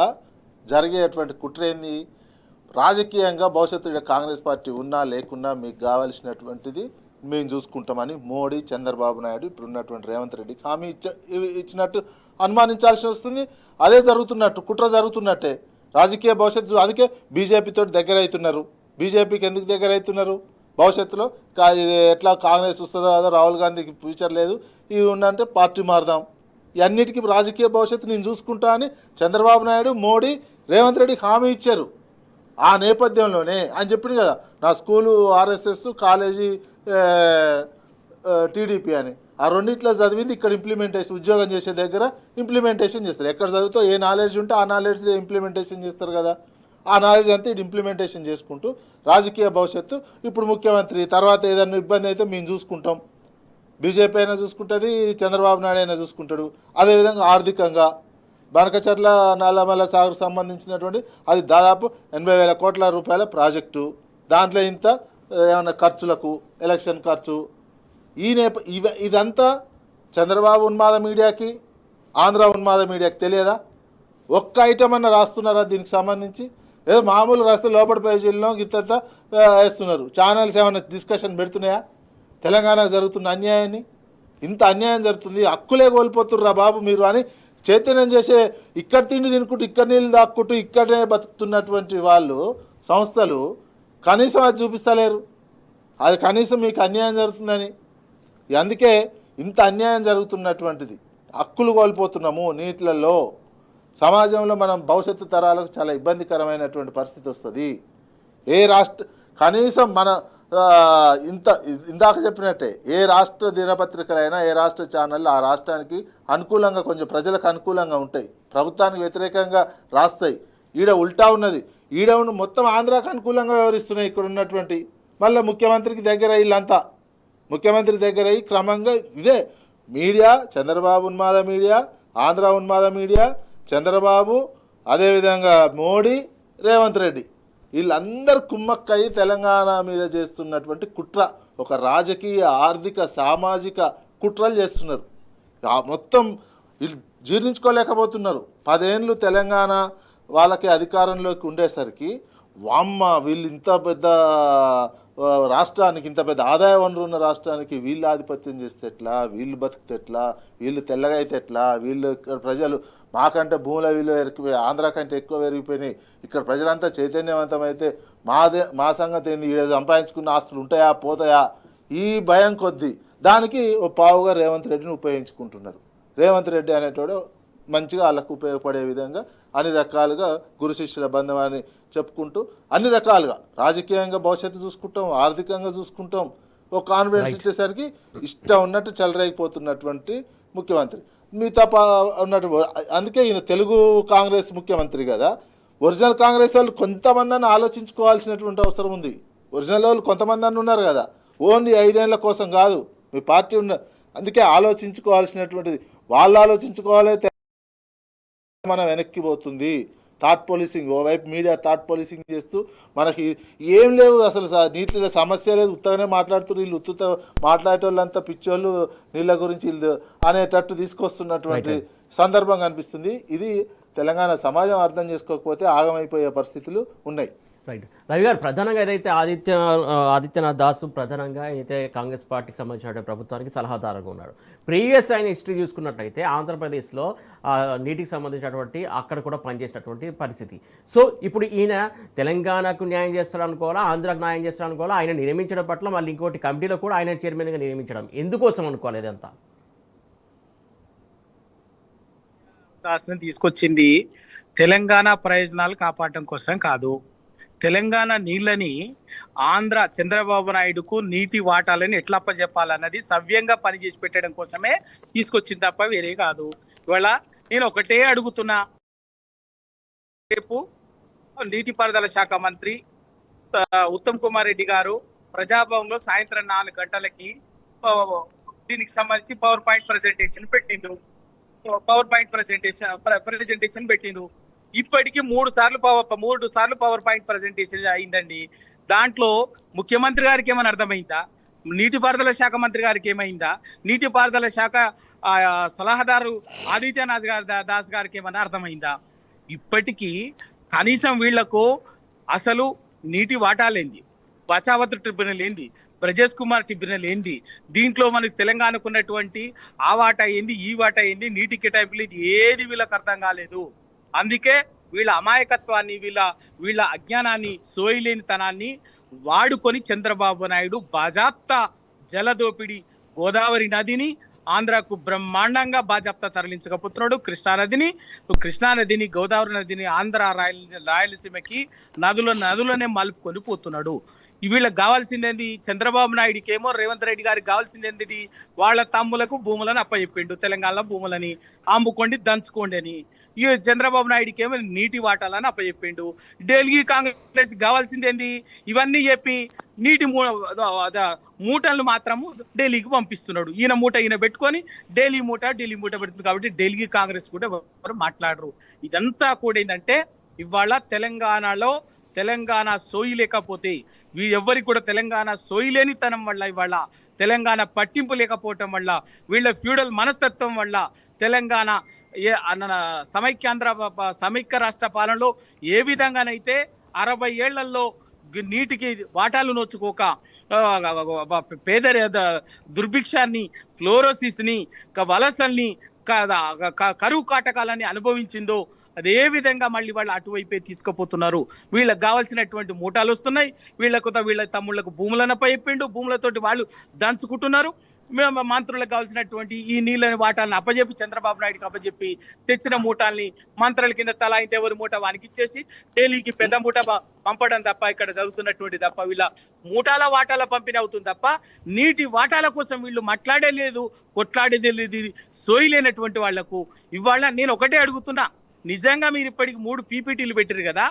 జరిగేటువంటి కుట్ర ఏంది, రాజకీయంగా భవిష్యత్తులో కాంగ్రెస్ పార్టీ ఉన్నా లేకున్నా మీకు కావాల్సినటువంటిది మేము చూసుకుంటామని మోడీ, చంద్రబాబు నాయుడు, ఇప్పుడు ఉన్నటువంటి రేవంత్ రెడ్డికి హామీ ఇచ్చినట్టు అనుమానించాల్సి వస్తుంది. అదే జరుగుతున్నట్టు, కుట్ర జరుగుతున్నట్టే రాజకీయ భవిష్యత్తు. అందుకే బీజేపీతో దగ్గర అవుతున్నారు. బీజేపీకి ఎందుకు దగ్గర అవుతున్నారు? భవిష్యత్తులో ఇది ఎట్లా కాంగ్రెస్ వస్తుందో అదో, రాహుల్ గాంధీకి ఫ్యూచర్ లేదు, ఇది ఉందంటే పార్టీ మారుదాం, ఇవన్నిటికీ రాజకీయ భవిష్యత్తు నేను చూసుకుంటా అని చంద్రబాబు నాయుడు, మోడీ, రేవంత్ రెడ్డికి హామీ ఇచ్చారు. ఆ నేపథ్యంలోనే ఆయన చెప్పింది కదా, నా స్కూలు ఆర్ఎస్ఎస్, కాలేజీ టీడీపీ అని. ఆ రెండిట్లో చదివింది ఇక్కడ ఇంప్లిమెంటేషన్, ఉద్యోగం చేసే దగ్గర ఇంప్లిమెంటేషన్ చేస్తారు. ఎక్కడ చదివితే ఏ నాలెడ్జ్ ఉంటే ఆ నాలెడ్జ్ ఇంప్లిమెంటేషన్ చేస్తారు కదా. ఆ నాలెడ్జ్ అంతా ఇటు ఇంప్లిమెంటేషన్ చేసుకుంటూ రాజకీయ భవిష్యత్తు. ఇప్పుడు ముఖ్యమంత్రి తర్వాత ఏదైనా ఇబ్బంది అయితే మేము చూసుకుంటాం, బీజేపీ అయినా చూసుకుంటుంది, చంద్రబాబు నాయుడు అయినా చూసుకుంటాడు. అదేవిధంగా ఆర్థికంగా బనకచర్ల నల్లమల్ల సాగర్ సంబంధించినటువంటి అది దాదాపు 80,000 కోట్ల రూపాయల ప్రాజెక్టు. దాంట్లో ఇంత ఏమన్నా ఖర్చులకు, ఎలక్షన్ ఖర్చు, ఇదంతా చంద్రబాబు ఉన్మాద మీడియాకి, ఆంధ్ర ఉన్మాద మీడియాకి తెలియదా? ఒక్క ఐటమ్ అన్న రాస్తున్నారా దీనికి సంబంధించి? ఏదో మామూలు రాస్తే లోపల పేజీల్లో ఇంతంతా వేస్తున్నారు. ఛానల్స్ ఏమైనా డిస్కషన్ పెడుతున్నాయా తెలంగాణకు జరుగుతున్న అన్యాయాన్ని? ఇంత అన్యాయం జరుగుతుంది, హక్కులే కోల్పోతుర్రా బాబు మీరు అని చైతన్యం చేసే, ఇక్కడ తిండి తినుకుంటూ, ఇక్కడ నీళ్ళు దాక్కుంటూ, ఇక్కడే బతుకుతున్నటువంటి వాళ్ళు, సంస్థలు కనీసం అది చూపిస్తలేరు. అది కనీసం మీకు అన్యాయం జరుగుతుందని. అందుకే ఇంత అన్యాయం జరుగుతున్నటువంటిది, హక్కులు కోల్పోతున్నాము నీటిలలో. సమాజంలో మనం భవిష్యత్తు తరాలకు చాలా ఇబ్బందికరమైనటువంటి పరిస్థితి వస్తుంది. ఏ రాష్ట్ర కనీసం మన ఇందాక చెప్పినట్టే ఏ రాష్ట్ర దినపత్రికలైనా, ఏ రాష్ట్ర ఛానళ్ళు ఆ రాష్ట్రానికి అనుకూలంగా, కొంచెం ప్రజలకు అనుకూలంగా ఉంటాయి, ప్రభుత్వానికి వ్యతిరేకంగా రాస్తాయి. ఈడ ఉల్టా ఉన్నది, ఈడ మొత్తం ఆంధ్రాకు అనుకూలంగా వ్యవహరిస్తున్నాయి ఇక్కడ ఉన్నటువంటి. మళ్ళీ ముఖ్యమంత్రికి దగ్గర వీళ్ళంతా ముఖ్యమంత్రి దగ్గర అయ్యి క్రమంగా ఇదే మీడియా, చంద్రబాబు ఉన్మాద మీడియా, ఆంధ్ర ఉన్మాద మీడియా, చంద్రబాబు, అదేవిధంగా మోడీ, రేవంత్ రెడ్డి, వీళ్ళందరూ కుమ్మక్కయి తెలంగాణ మీద చేస్తున్నటువంటి కుట్ర, ఒక రాజకీయ ఆర్థిక సామాజిక కుట్రలు చేస్తున్నారు. మొత్తం వీళ్ళు జీర్ణించుకోలేకపోతున్నారు. 10 ఏళ్ళు తెలంగాణ వాళ్ళకి అధికారంలోకి ఉండేసరికి వామ్మ వీళ్ళు ఇంత పెద్ద రాష్ట్రానికి, ఇంత పెద్ద ఆదాయ వనరు ఉన్న రాష్ట్రానికి వీళ్ళు ఆధిపత్యం చేస్తే ఎట్లా, వీళ్ళు బతికితే ఎట్లా, వీళ్ళు తెల్లగా అయితే ఎట్లా, వీళ్ళు ఇక్కడ ప్రజలు మాకంటే భూముల విలువ ఎరిగిపోయి ఆంధ్ర కంటే ఎక్కువ పెరిగిపోయినాయి, ఇక్కడ ప్రజలంతా చైతన్యవంతమైతే మా సంగతి ఏంది, ఈడ సంపాదించుకున్న ఆస్తులు ఉంటాయా పోతాయా, ఈ భయం కొద్దీ దానికి ఓ పావుగా రేవంత్ రెడ్డిని ఉపయోగించుకుంటున్నారు. రేవంత్ రెడ్డి అనేటోడు మంచిగా వాళ్ళకు ఉపయోగపడే విధంగా అన్ని రకాలుగా గురు శిష్యుల బంధం అని చెప్పుకుంటూ అన్ని రకాలుగా రాజకీయంగా భవిష్యత్తు చూసుకుంటాం, ఆర్థికంగా చూసుకుంటాం, ఒక కాన్ఫిడెన్స్ ఇచ్చేసరికి ఇష్టం ఉన్నట్టు చెలరైపోతున్నటువంటి ముఖ్యమంత్రి. మిగతా ఉన్నట్టు అందుకే ఈయన తెలుగు కాంగ్రెస్ ముఖ్యమంత్రి కదా. ఒరిజినల్ కాంగ్రెస్ వాళ్ళు కొంతమందిని ఆలోచించుకోవాల్సినటువంటి అవసరం ఉంది. ఒరిజినల్ వాళ్ళు కొంతమంది ఉన్నారు కదా, ఓన్లీ 5 ఏళ్ల కోసం కాదు మీ పార్టీ ఉన్న. అందుకే ఆలోచించుకోవాల్సినటువంటిది వాళ్ళు ఆలోచించుకోవాలి. మనం వెనక్కి పోతుంది థాట్ పోలీసింగ్, ఓవైపు మీడియా థాట్ పోలీసింగ్ చేస్తూ మనకి ఏం లేవు అసలు నీటిలో సమస్య లేదు, ఉత్తగానే మాట్లాడుతున్నారు వీళ్ళు, ఉత్తుత మాట్లాడేటోళ్ళంతా పిచ్చోళ్ళు, నీళ్ళ గురించి వీళ్ళు అనేటట్టు తీసుకొస్తున్నటువంటి సందర్భం కనిపిస్తుంది. ఇది తెలంగాణ సమాజం అర్థం చేసుకోకపోతే ఆగమైపోయే పరిస్థితులు ఉన్నాయి. రైట్ రవి గారు, ప్రధానంగా ఏదైతే ఆదిత్యనాథ్ దాస్ ప్రధానంగా అయితే కాంగ్రెస్ పార్టీకి సంబంధించిన ప్రభుత్వానికి సలహాదారుగా ఉన్నాడు. ప్రీవియస్ ఆయన హిస్టరీ చూసుకున్నట్లయితే ఆంధ్రప్రదేశ్లో నీటికి సంబంధించినటువంటి అక్కడ కూడా పనిచేసినటువంటి పరిస్థితి. సో ఇప్పుడు ఈయన తెలంగాణకు న్యాయం చేస్తాడు అనుకోవాలా, ఆంధ్రాకు న్యాయం చేస్తాడు అనుకోవాలా, ఆయన నియమించడం పట్ల మళ్ళీ ఇంకోటి కమిటీలో కూడా ఆయన చైర్మన్గా నియమించడం ఎందుకోసం అనుకోవాలి? ఇదంతా దాస్ని తీసుకొచ్చింది తెలంగాణ ప్రయోజనాలు కాపాడటం కోసం కాదు. తెలంగాణ నీళ్ళని ఆంధ్ర చంద్రబాబు నాయుడుకు నీటి వాటాలని ఎట్లా అప్పచెప్పాలన్నది సవ్యంగా పనిచేసి పెట్టడం కోసమే తీసుకొచ్చింది తప్ప వేరే కాదు. ఇవాళ నేను ఒకటే అడుగుతున్నా, రేపు నీటిపారుదల శాఖ మంత్రి ఉత్తమ్ కుమార్ రెడ్డి గారు ప్రజాభవన్లో సాయంత్రం 4 గంటలకి దీనికి సంబంధించి పవర్ పాయింట్ ప్రెజెంటేషన్ పెట్టిండు. ఇప్పటికీ 3 సార్లు పవర్ పాయింట్ ప్రెజెంటేషన్ అయిందండి. దాంట్లో ముఖ్యమంత్రి గారికి ఏమైనా అర్థమైందా? నీటిపారుదల శాఖ మంత్రి గారికి ఏమైందా? నీటిపారుదల శాఖ సలహాదారు ఆదిత్యనాథ్ దాస్ గారికి ఏమైనా అర్థమైందా? ఇప్పటికీ కనీసం వీళ్లకు అసలు నీటి వాటాలేంది, బచావత్ ట్రిబ్యునల్ ఏంది, బ్రజేష్ కుమార్ ట్రిబ్యునల్ ఏంది, దీంట్లో మనకి తెలంగాణకు ఉన్నటువంటి ఆ వాటా ఏంది, ఈ వాటా ఏంది, నీటి కేటాయింపులు ఇది ఏది వీళ్ళకి అర్థం కాలేదు. అందుకే వీళ్ళ అమాయకత్వాన్ని, వీళ్ళ అజ్ఞానాన్ని, సోయిలేనితనాన్ని వాడుకొని చంద్రబాబు నాయుడు బాజాప్తా జలదోపిడి గోదావరి నదిని ఆంధ్రాకు బ్రహ్మాండంగా బాజాప్తా తరలించకపోతున్నాడు. కృష్ణానదిని గోదావరి నదిని ఆంధ్ర రాయలసీమకి నదులనే మలుపుకొని పోతున్నాడు. వీళ్ళకి కావాల్సిందేంది? చంద్రబాబు నాయుడికి ఏమో రేవంత్ రెడ్డి గారికి కావాల్సిందేంటి? వాళ్ళ తమ్ములకు భూములను అప్పచెప్పిండు, తెలంగాణలో భూములని అమ్ముకోండి దంచుకోండి అని. ఈ చంద్రబాబు నాయుడికి ఏమో నీటి వాటాలని అప్పచెప్పిండు. ఢిల్లీ కాంగ్రెస్ కావాల్సిందేంది? ఇవన్నీ చెప్పి నీటి మూటలను మాత్రము ఢిల్లీకి పంపిస్తున్నాడు. ఈయన మూట ఈయన పెట్టుకొని ఢిల్లీ మూట పెడుతుంది. కాబట్టి ఢిల్లీ కాంగ్రెస్ కూడా ఎవరు మాట్లాడరు. ఇదంతా కూడా ఏంటంటే ఇవాళ తెలంగాణ సోయి లేకపోతే, ఎవరికి కూడా తెలంగాణ సోయి లేనితనం వల్ల, ఇవాళ తెలంగాణ పట్టింపు లేకపోవటం వల్ల, వీళ్ళ ఫ్యూడల్ మనస్తత్వం వల్ల తెలంగాణ సమైక్య రాష్ట్ర పాలనలో ఏ విధంగానైతే 60 ఏళ్లలో నీటికి వాటాలు నోచుకోక దుర్భిక్షాన్ని, ఫ్లోరోసిస్ ని, వలసల్ని, కరువు కాటకాలని అనుభవించిందో అదే విధంగా మళ్ళీ వాళ్ళు అటువైపే తీసుకుపోతున్నారు. వీళ్ళకి కావాల్సినటువంటి మూటాలు వస్తున్నాయి, వీళ్ళ తమ్ముళ్లకు భూములను అప్పచెప్పిండు, భూములతోటి వాళ్ళు దంచుకుంటున్నారు. మంత్రులకు కావాల్సినటువంటి ఈ నీళ్ళని వాటాలను అప్పచెప్పి, చంద్రబాబు నాయుడుకి అప్పచెప్పి తెచ్చిన మూటాల్ని మంత్రుల కింద తలా ఇంత ఎవరి మూట వానికి ఇచ్చేసి ఢిల్లీకి పెద్ద మూట పంపడం తప్ప ఇక్కడ జరుగుతున్నటువంటి తప్ప వీళ్ళ మూటాల వాటాల పంపిణీ అవుతుంది తప్ప నీటి వాటాల కోసం వీళ్ళు మాట్లాడలేదు, కొట్లాడేది లేదు. సోయి లేనటువంటి వాళ్లకు ఇవాళ నేను ఒకటే అడుగుతున్నా, నిజంగా మీరు ఇప్పటికి 3 పీపీటీలు పెట్టారు కదా,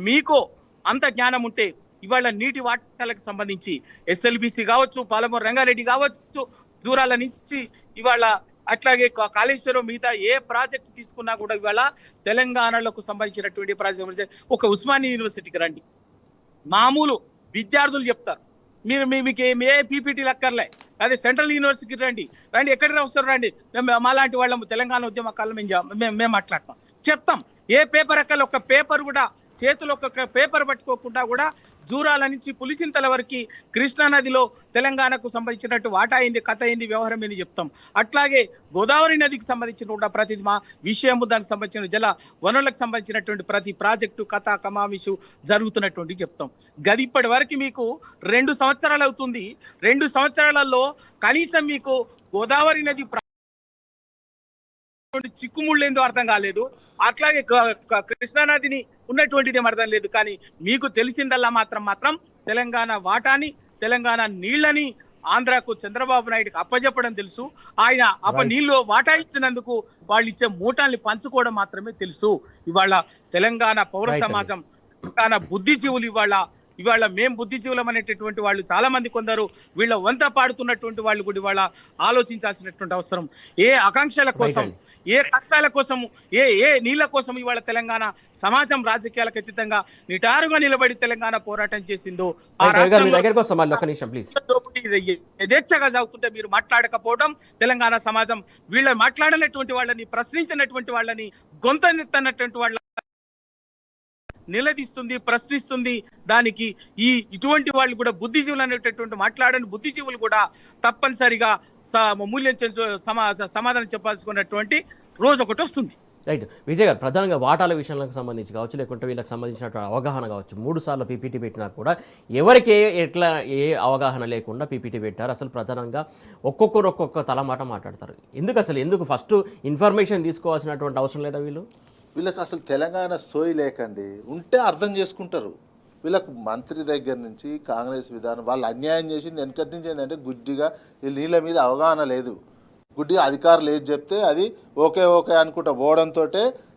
మీకు అంత జ్ఞానం ఉంటే ఇవాళ నీటి వాటాలకు సంబంధించి ఎస్ఎల్బిసి కావచ్చు, పాలమూరు రంగారెడ్డి కావచ్చు, దూరాల నుంచి ఇవాళ అట్లాగే కాళేశ్వరం మిగతా ఏ ప్రాజెక్ట్ తీసుకున్నా కూడా ఇవాళ తెలంగాణలోకి సంబంధించినటువంటి ప్రాజెక్ట్ ఒక ఉస్మానియా యూనివర్సిటీకి రండి, మామూలు విద్యార్థులు చెప్తారు, మీకు ఏ పీపీటీలు అక్కర్లే. అదే సెంట్రల్ యూనివర్సిటీకి రండి, ఎక్కడికి వస్తారు రండి, మాలాంటి వాళ్ళము తెలంగాణ ఉద్యమకాలం మేము మాట్లాడతాం, చెప్తాం. ఏ పేపర్ అక్కర్లే, ఒక పేపర్ కూడా చేతిలో ఒక పేపర్ పట్టుకోకుండా కూడా జూరాల నుంచి పులిసింతల వరకు కృష్ణానదిలో తెలంగాణకు సంబంధించినట్టు వాటా అయింది, కథ అయింది, వ్యవహారం ఏంది చెప్తాం. అట్లాగే గోదావరి నదికి సంబంధించిన ప్రతి విషయము, దానికి సంబంధించిన జల వనరులకు సంబంధించినటువంటి ప్రతి ప్రాజెక్టు కథ కమామిషు జరుగుతున్నటువంటి చెప్తాం. గది ఇప్పటి వరకు మీకు 2 సంవత్సరాలు అవుతుంది. 2 సంవత్సరాలలో కనీసం మీకు గోదావరి నది చిక్కుముళ్ళు ఏందో అర్థం కాలేదు, అట్లాగే కృష్ణానదిని ఉన్నటువంటిది ఏం అర్థం లేదు. కానీ మీకు తెలిసిందల్లా మాత్రం తెలంగాణ వాటాని, తెలంగాణ నీళ్లని ఆంధ్రాకు చంద్రబాబు నాయుడుకి అప్పజెప్పడం తెలుసు. ఆయన నీళ్ళు వాటా ఇచ్చినందుకు వాళ్ళు ఇచ్చే మూటాల్ని పంచుకోవడం మాత్రమే తెలుసు. ఇవాళ తెలంగాణ పౌర సమాజం, తెలంగాణ బుద్ధిజీవులు ఇవాళ మేం బుద్ధిజీవులం అనేటటువంటి వాళ్ళు చాలా మంది, కొందరు వీళ్ళ వంత పాడుతున్నటువంటి వాళ్ళు కూడా ఇవాళ ఆలోచించాల్సినటువంటి అవసరం. ఏ ఆకాంక్షల కోసం, ఏ కష్టాల కోసము, ఏ నీళ్ల కోసం ఇవాళ తెలంగాణ సమాజం రాజకీయాలకు అతీతంగా నిటారుగా నిలబడి తెలంగాణ పోరాటం చేసిందో యథేచ్ఛగా సాగుతుంటే మీరు మాట్లాడకపోవడం, తెలంగాణ సమాజం వీళ్ళ మాట్లాడనటువంటి వాళ్ళని, ప్రశ్నించినటువంటి వాళ్ళని, గొంతెత్తనటువంటి వాళ్ళ నిలదీస్తుంది, ప్రశ్నిస్తుంది. దానికి ఇటువంటి వాళ్ళు కూడా బుద్ధిజీవులు అనేటటువంటి మాట్లాడని బుద్ధిజీవులు కూడా తప్పనిసరిగా మూల్యం సమాధానం చెప్పాల్సుకున్నటువంటి రోజు ఒకటి వస్తుంది. రైట్ విజయ్ గారు, ప్రధానంగా వాటాల విషయాలకు సంబంధించి కావచ్చు, లేకుంటే వీళ్ళకి సంబంధించినటువంటి అవగాహన కావచ్చు, 3 సార్లు పీపీటీ పెట్టినా కూడా ఎవరికి ఏ అవగాహన లేకుండా పీపీటీ పెట్టారు. అసలు ప్రధానంగా ఒక్కొక్కరు ఒక్కొక్క తలమాట మాట్లాడతారు. ఎందుకు ఫస్ట్ ఇన్ఫర్మేషన్ తీసుకోవాల్సినటువంటి అవసరం లేదా? వీళ్ళకి అసలు తెలంగాణ సోయి లేకండి, ఉంటే అర్థం చేసుకుంటారు. వీళ్ళకు మంత్రి దగ్గర నుంచి కాంగ్రెస్ విధానం వాళ్ళు అన్యాయం చేసింది వెనకటి నుంచి ఏంటంటే గుడ్డిగా వీళ్ళ నీళ్ళ మీద అవగాహన లేదు. గుడ్డిగా అధికారులు ఏది చెప్తే అది ఓకే అనుకుంటా పోవడంతో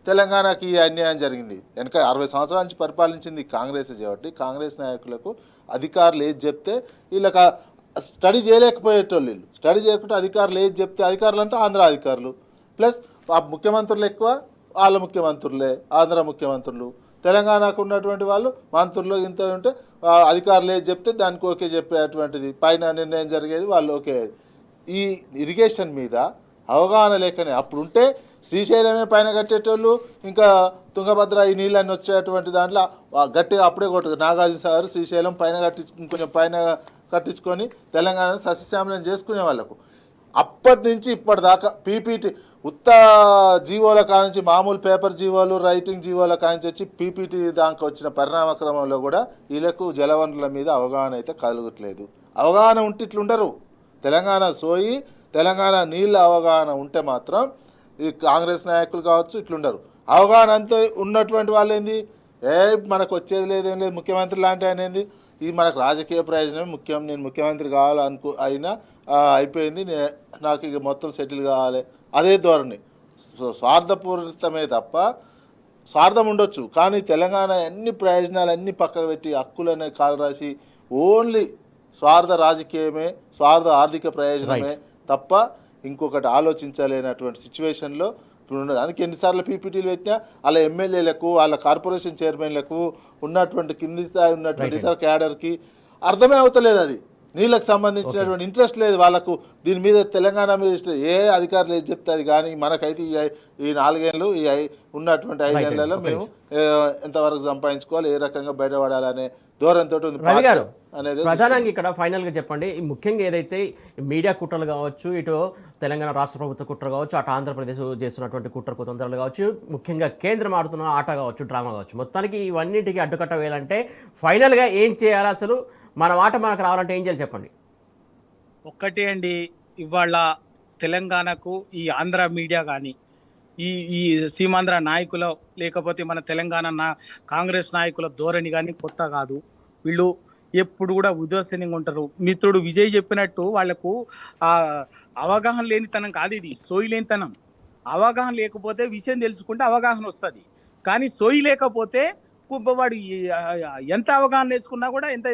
తెలంగాణకి ఈ అన్యాయం జరిగింది. వెనక 60 సంవత్సరాల నుంచి పరిపాలించింది కాంగ్రెస్ కాబట్టి కాంగ్రెస్ నాయకులకు అధికారులు ఏది చెప్తే వీళ్ళకి స్టడీ చేయలేకపోయేటోళ్ళు. వీళ్ళు స్టడీ చేయకుండా అధికారులు ఏది చెప్తే, అధికారులంతా ఆంధ్ర అధికారులు ప్లస్ ముఖ్యమంత్రులు ఎక్కువ, వాళ్ళ ముఖ్యమంత్రులే ఆంధ్ర ముఖ్యమంత్రులు. తెలంగాణకు ఉన్నటువంటి వాళ్ళు మంత్రులు ఇంత ఉంటే అధికారులు ఏది చెప్తే దానికి ఓకే చెప్పేటువంటిది, పైన నిర్ణయం జరిగేది వాళ్ళు ఓకే. ఈ ఇరిగేషన్ మీద అవగాహన లేకనే అప్పుడుంటే శ్రీశైలమే పైన కట్టేటోళ్ళు, ఇంకా తుంగభద్ర ఈ నీళ్ళన్నీ వచ్చేటువంటి దాంట్లో గట్టిగా అప్పుడే కొట్టు నాగార్జున సాగర్ శ్రీశైలం పైన కొంచెం పైన కట్టించుకొని తెలంగాణను సస్యశ్యామలం చేసుకునే వాళ్ళకు. అప్పటి నుంచి ఇప్పటిదాకా పీపీటీ ఉత్త జీవోల కానించి మామూలు పేపర్ జీవోలు, రైటింగ్ జీవోల కానించి వచ్చి పీపీటీ దాకా వచ్చిన పరిణామ క్రమంలో కూడా వీళ్ళకు జలవనరుల మీద అవగాహన అయితే కలగట్లేదు. అవగాహన ఉంటే ఇట్లుండరు. తెలంగాణ సోయి, తెలంగాణ నీళ్ళ అవగాహన ఉంటే మాత్రం ఈ కాంగ్రెస్ నాయకులు కావచ్చు ఇట్లుండరు. అవగాహన అంతా ఉన్నటువంటి వాళ్ళు ఏంది, మనకు వచ్చేది లేదేం లేదు, ముఖ్యమంత్రి లాంటి ఆయన ఏంది, ఇది మనకు రాజకీయ ప్రయోజనం ముఖ్యం, నేను ముఖ్యమంత్రి అయినా అయిపోయింది, నాకు ఇక మొత్తం సెటిల్ కావాలి, అదే ధోరణి. స్వార్థపూరితమే తప్ప స్వార్థం ఉండొచ్చు, కానీ తెలంగాణ అన్ని ప్రయోజనాలు అన్నీ పక్కకు పెట్టి హక్కులనే కాలు రాసి ఓన్లీ స్వార్థ రాజకీయమే, స్వార్థ ఆర్థిక ప్రయోజనమే తప్ప ఇంకొకటి ఆలోచించలేనటువంటి సిచ్యువేషన్లో ఇప్పుడు ఉన్నది. అందుకే ఎన్నిసార్లు పీపీటీలు పెట్టినా వాళ్ళ ఎమ్మెల్యేలకు, వాళ్ళ కార్పొరేషన్ చైర్మన్లకు, ఉన్నటువంటి కింది స్థాయి ఉన్నటువంటి ఇతర క్యాడర్కి అర్థమే అవుతలేదు. అది నీళ్ళకు సంబంధించినటువంటి ఇంట్రెస్ట్ లేదు వాళ్ళకు. దీని మీద తెలంగాణ మీద ఇష్టం, ఏ అధికారులు ఏది చెప్తే అది. కానీ మనకైతే ఈ 4 ఏళ్ళు ఈ ఉన్నటువంటి 5 ఏళ్లలో మేము ఎంతవరకు సంపాదించుకోవాలి, ఏ రకంగా బయటపడాలనే ధోరణితో అనేది. ప్రధానంగా ఇక్కడ ఫైనల్గా చెప్పండి, ముఖ్యంగా ఏదైతే మీడియా కుట్రలు కావచ్చు, ఇటు తెలంగాణ రాష్ట్ర ప్రభుత్వ కుట్ర కావచ్చు, అటు ఆంధ్రప్రదేశ్ చేస్తున్నటువంటి కుట్ర కుతంత్రాలు కావచ్చు, ముఖ్యంగా కేంద్రం ఆడుతున్న ఆట కావచ్చు, డ్రామా కావచ్చు, మొత్తానికి ఇవన్నింటికి అడ్డుకట్ట వేయాలంటే ఫైనల్గా ఏం చేయాలి, అసలు మన మాట మనకు రావాలంటే ఏం చేయాలి చెప్పండి? ఒక్కటే అండి, ఇవాళ తెలంగాణకు ఈ ఆంధ్ర మీడియా కానీ, ఈ సీమాంధ్ర నాయకుల, లేకపోతే మన తెలంగాణ కాంగ్రెస్ నాయకుల ధోరణి కానీ కొత్త కాదు. వీళ్ళు ఎప్పుడు కూడా ఉదాసీనంగా ఉంటారు. మిత్రుడు విజయ్ చెప్పినట్టు వాళ్లకు అవగాహన లేనితనం కాదు, ఇది సోయి లేనితనం. అవగాహన లేకపోతే విషయం తెలుసుకుంటే అవగాహన వస్తుంది, కానీ సోయి లేకపోతే వాడు ఎంత అవగాహన నేర్చుకున్నా కూడా ఎంత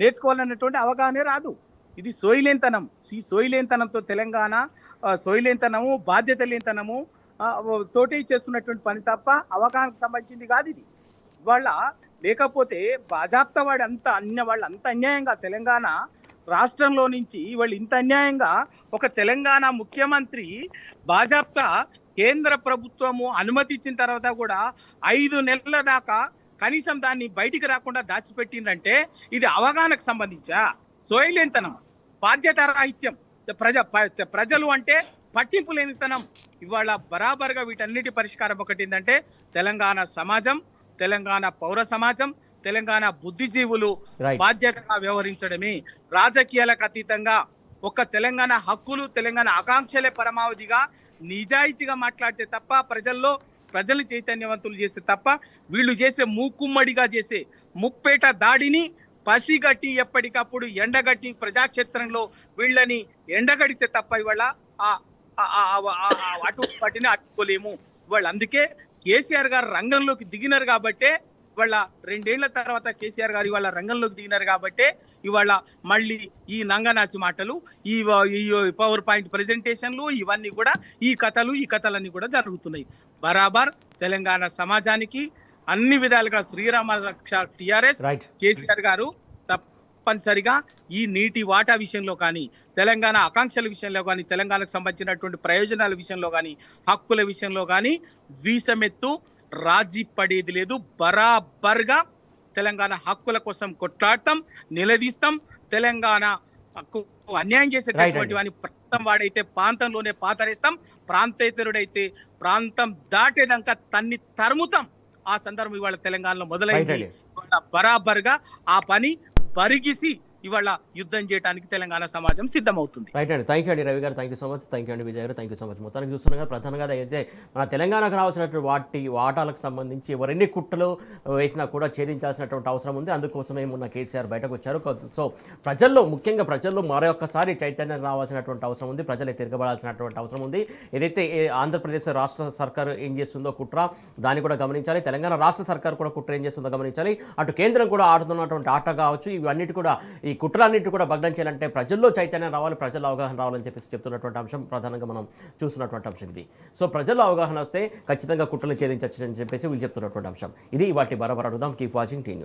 నేర్చుకోవాలన్నటువంటి అవగాహనే రాదు. ఇది సోయిలేంతనం. ఈ సోయిలేంతనంతో తెలంగాణ సోయిలేంతనము, బాధ్యత లేనితనము తోటి చేస్తున్నటువంటి పని తప్ప అవగాహనకు సంబంధించింది కాదు ఇది. ఇవాళ లేకపోతే బాజాప్తా వాళ్ళు అంత అన్యాయంగా తెలంగాణ రాష్ట్రంలో నుంచి వాళ్ళు ఇంత అన్యాయంగా ఒక తెలంగాణ ముఖ్యమంత్రి బాజాప్తా కేంద్ర ప్రభుత్వము అనుమతి ఇచ్చిన తర్వాత కూడా 5 నెలల దాకా కనీసం దాన్ని బయటికి రాకుండా దాచిపెట్టిందంటే ఇది అవగాహనకు సంబంధించా సోయలేంతనం, బాధ్యత రాహిత్యం, ప్రజలు అంటే పట్టింపు లేనితనం. ఇవాళ బరాబర్గా వీటన్నిటి పరిష్కారం ఒకటి ఏంటంటే తెలంగాణ సమాజం, తెలంగాణ పౌర సమాజం, తెలంగాణ బుద్ధిజీవులు బాధ్యతగా వ్యవహరించడమే. రాజకీయాలకు అతీతంగా ఒక తెలంగాణ హక్కులు, తెలంగాణ ఆకాంక్షలే పరమావధిగా నిజాయితీగా మాట్లాడితే తప్ప, ప్రజలు చైతన్యవంతులు చేస్తే తప్ప, వీళ్ళు చేసే మూకుమ్మడిగా చేసే ముప్పేట దాడిని పసిగట్టి ఎప్పటికప్పుడు ఎండగట్టి ప్రజాక్షేత్రంలో వీళ్ళని ఎండగడితే తప్ప ఇవాళ వాటిని అట్టుకోలేము. ఇవాళ అందుకే కేసీఆర్ గారు రంగంలోకి దిగినారు కాబట్టే, ఇవాళ 2 ఏళ్ల తర్వాత కేసీఆర్ గారు ఇవాళ రంగంలోకి దిగినారు కాబట్టే ఇవాళ మళ్ళీ ఈ నంగనాచి మాటలు, ఈ పవర్ పాయింట్ ప్రెజెంటేషన్లు, ఇవన్నీ కూడా ఈ కథలన్నీ కూడా జరుగుతున్నాయి. బరాబర్ తెలంగాణ సమాజానికి అన్ని విధాలుగా శ్రీరామ రక్ష టిఆర్ఎస్ కేసీఆర్ గారు తప్పనిసరిగా ఈ నీటి వాటా విషయంలో కానీ, తెలంగాణ ఆకాంక్షల విషయంలో కానీ, తెలంగాణకు సంబంధించినటువంటి ప్రయోజనాల విషయంలో కానీ, హక్కుల విషయంలో కానీ వీసమెత్తు రాజీ పడేది లేదు. బరాబర్గా తెలంగాణ హక్కుల కోసం కొట్లాడతాం, నిలదీస్తాం. తెలంగాణ హక్కు అన్యాయం చేసేటటువంటి వాడిని ప్రాంతం వాడైతే ప్రాంతంలోనే పాతరేస్తాం, ప్రాంతేతరుడైతే ప్రాంతం దాటేదాకా తన్ని తరుముతాం. ఆ సందర్భం ఇవాళ తెలంగాణలో మొదలైంది. బరాబర్గా ఆ పని పరిగిసి ఇవాళ యుద్ధం చేయడానికి తెలంగాణ సమాజం సిద్ధమవుతుంది. రైట్ అండి, థ్యాంక్ యూ అండి రవి గారు, thank you so much. Thank you అండి విజయ్ గారు, థ్యాంక్ యూ సో మచ్. మొత్తానికి చూస్తున్నాగా ప్రధానంగా అయితే మన తెలంగాణకు రావాల్సినటువంటి వాటాలకు సంబంధించి ఎవరెన్ని కుట్రలు వేసినా కూడా ఛేదించాల్సినటువంటి అవసరం ఉంది. అందుకోసమే మొన్న కేసీఆర్ బయటకు వచ్చారు. సో ముఖ్యంగా ప్రజల్లో మరొకసారి చైతన్యం రావాల్సినటువంటి అవసరం ఉంది. ప్రజలే తిరగబడాల్సినటువంటి అవసరం ఉంది. ఏదైతే ఆంధ్రప్రదేశ్ రాష్ట్ర సర్కారు ఏం చేస్తుందో కుట్ర, దాన్ని కూడా గమనించాలి. తెలంగాణ రాష్ట్ర సర్కారు కూడా కుట్ర ఏం చేస్తుందో గమనించాలి. అటు కేంద్రం కూడా ఆడుతున్నటువంటి ఆట కావచ్చు, ఇవన్నిటి కూడా ఈ కుట్రలన్నింటి కూడా భగ్నం చేయాలంటే ప్రజల్లో చైతన్యం రావాలి, ప్రజల్లో అవగాహన రావాలని చెప్పేసి చెప్తున్నటువంటి అంశం, ప్రధానంగా మనం చూస్తున్నటువంటి అంశం ఇది. సో ప్రజల్లో అవగాహన వస్తే ఖచ్చితంగా కుట్రలు ఛేదించవచ్చు అని చెప్పేసి వీళ్ళు చెప్తున్నటువంటి అంశం ఇది. వాటి బరాబర్ అడుగుదాం. Keep watching tea news.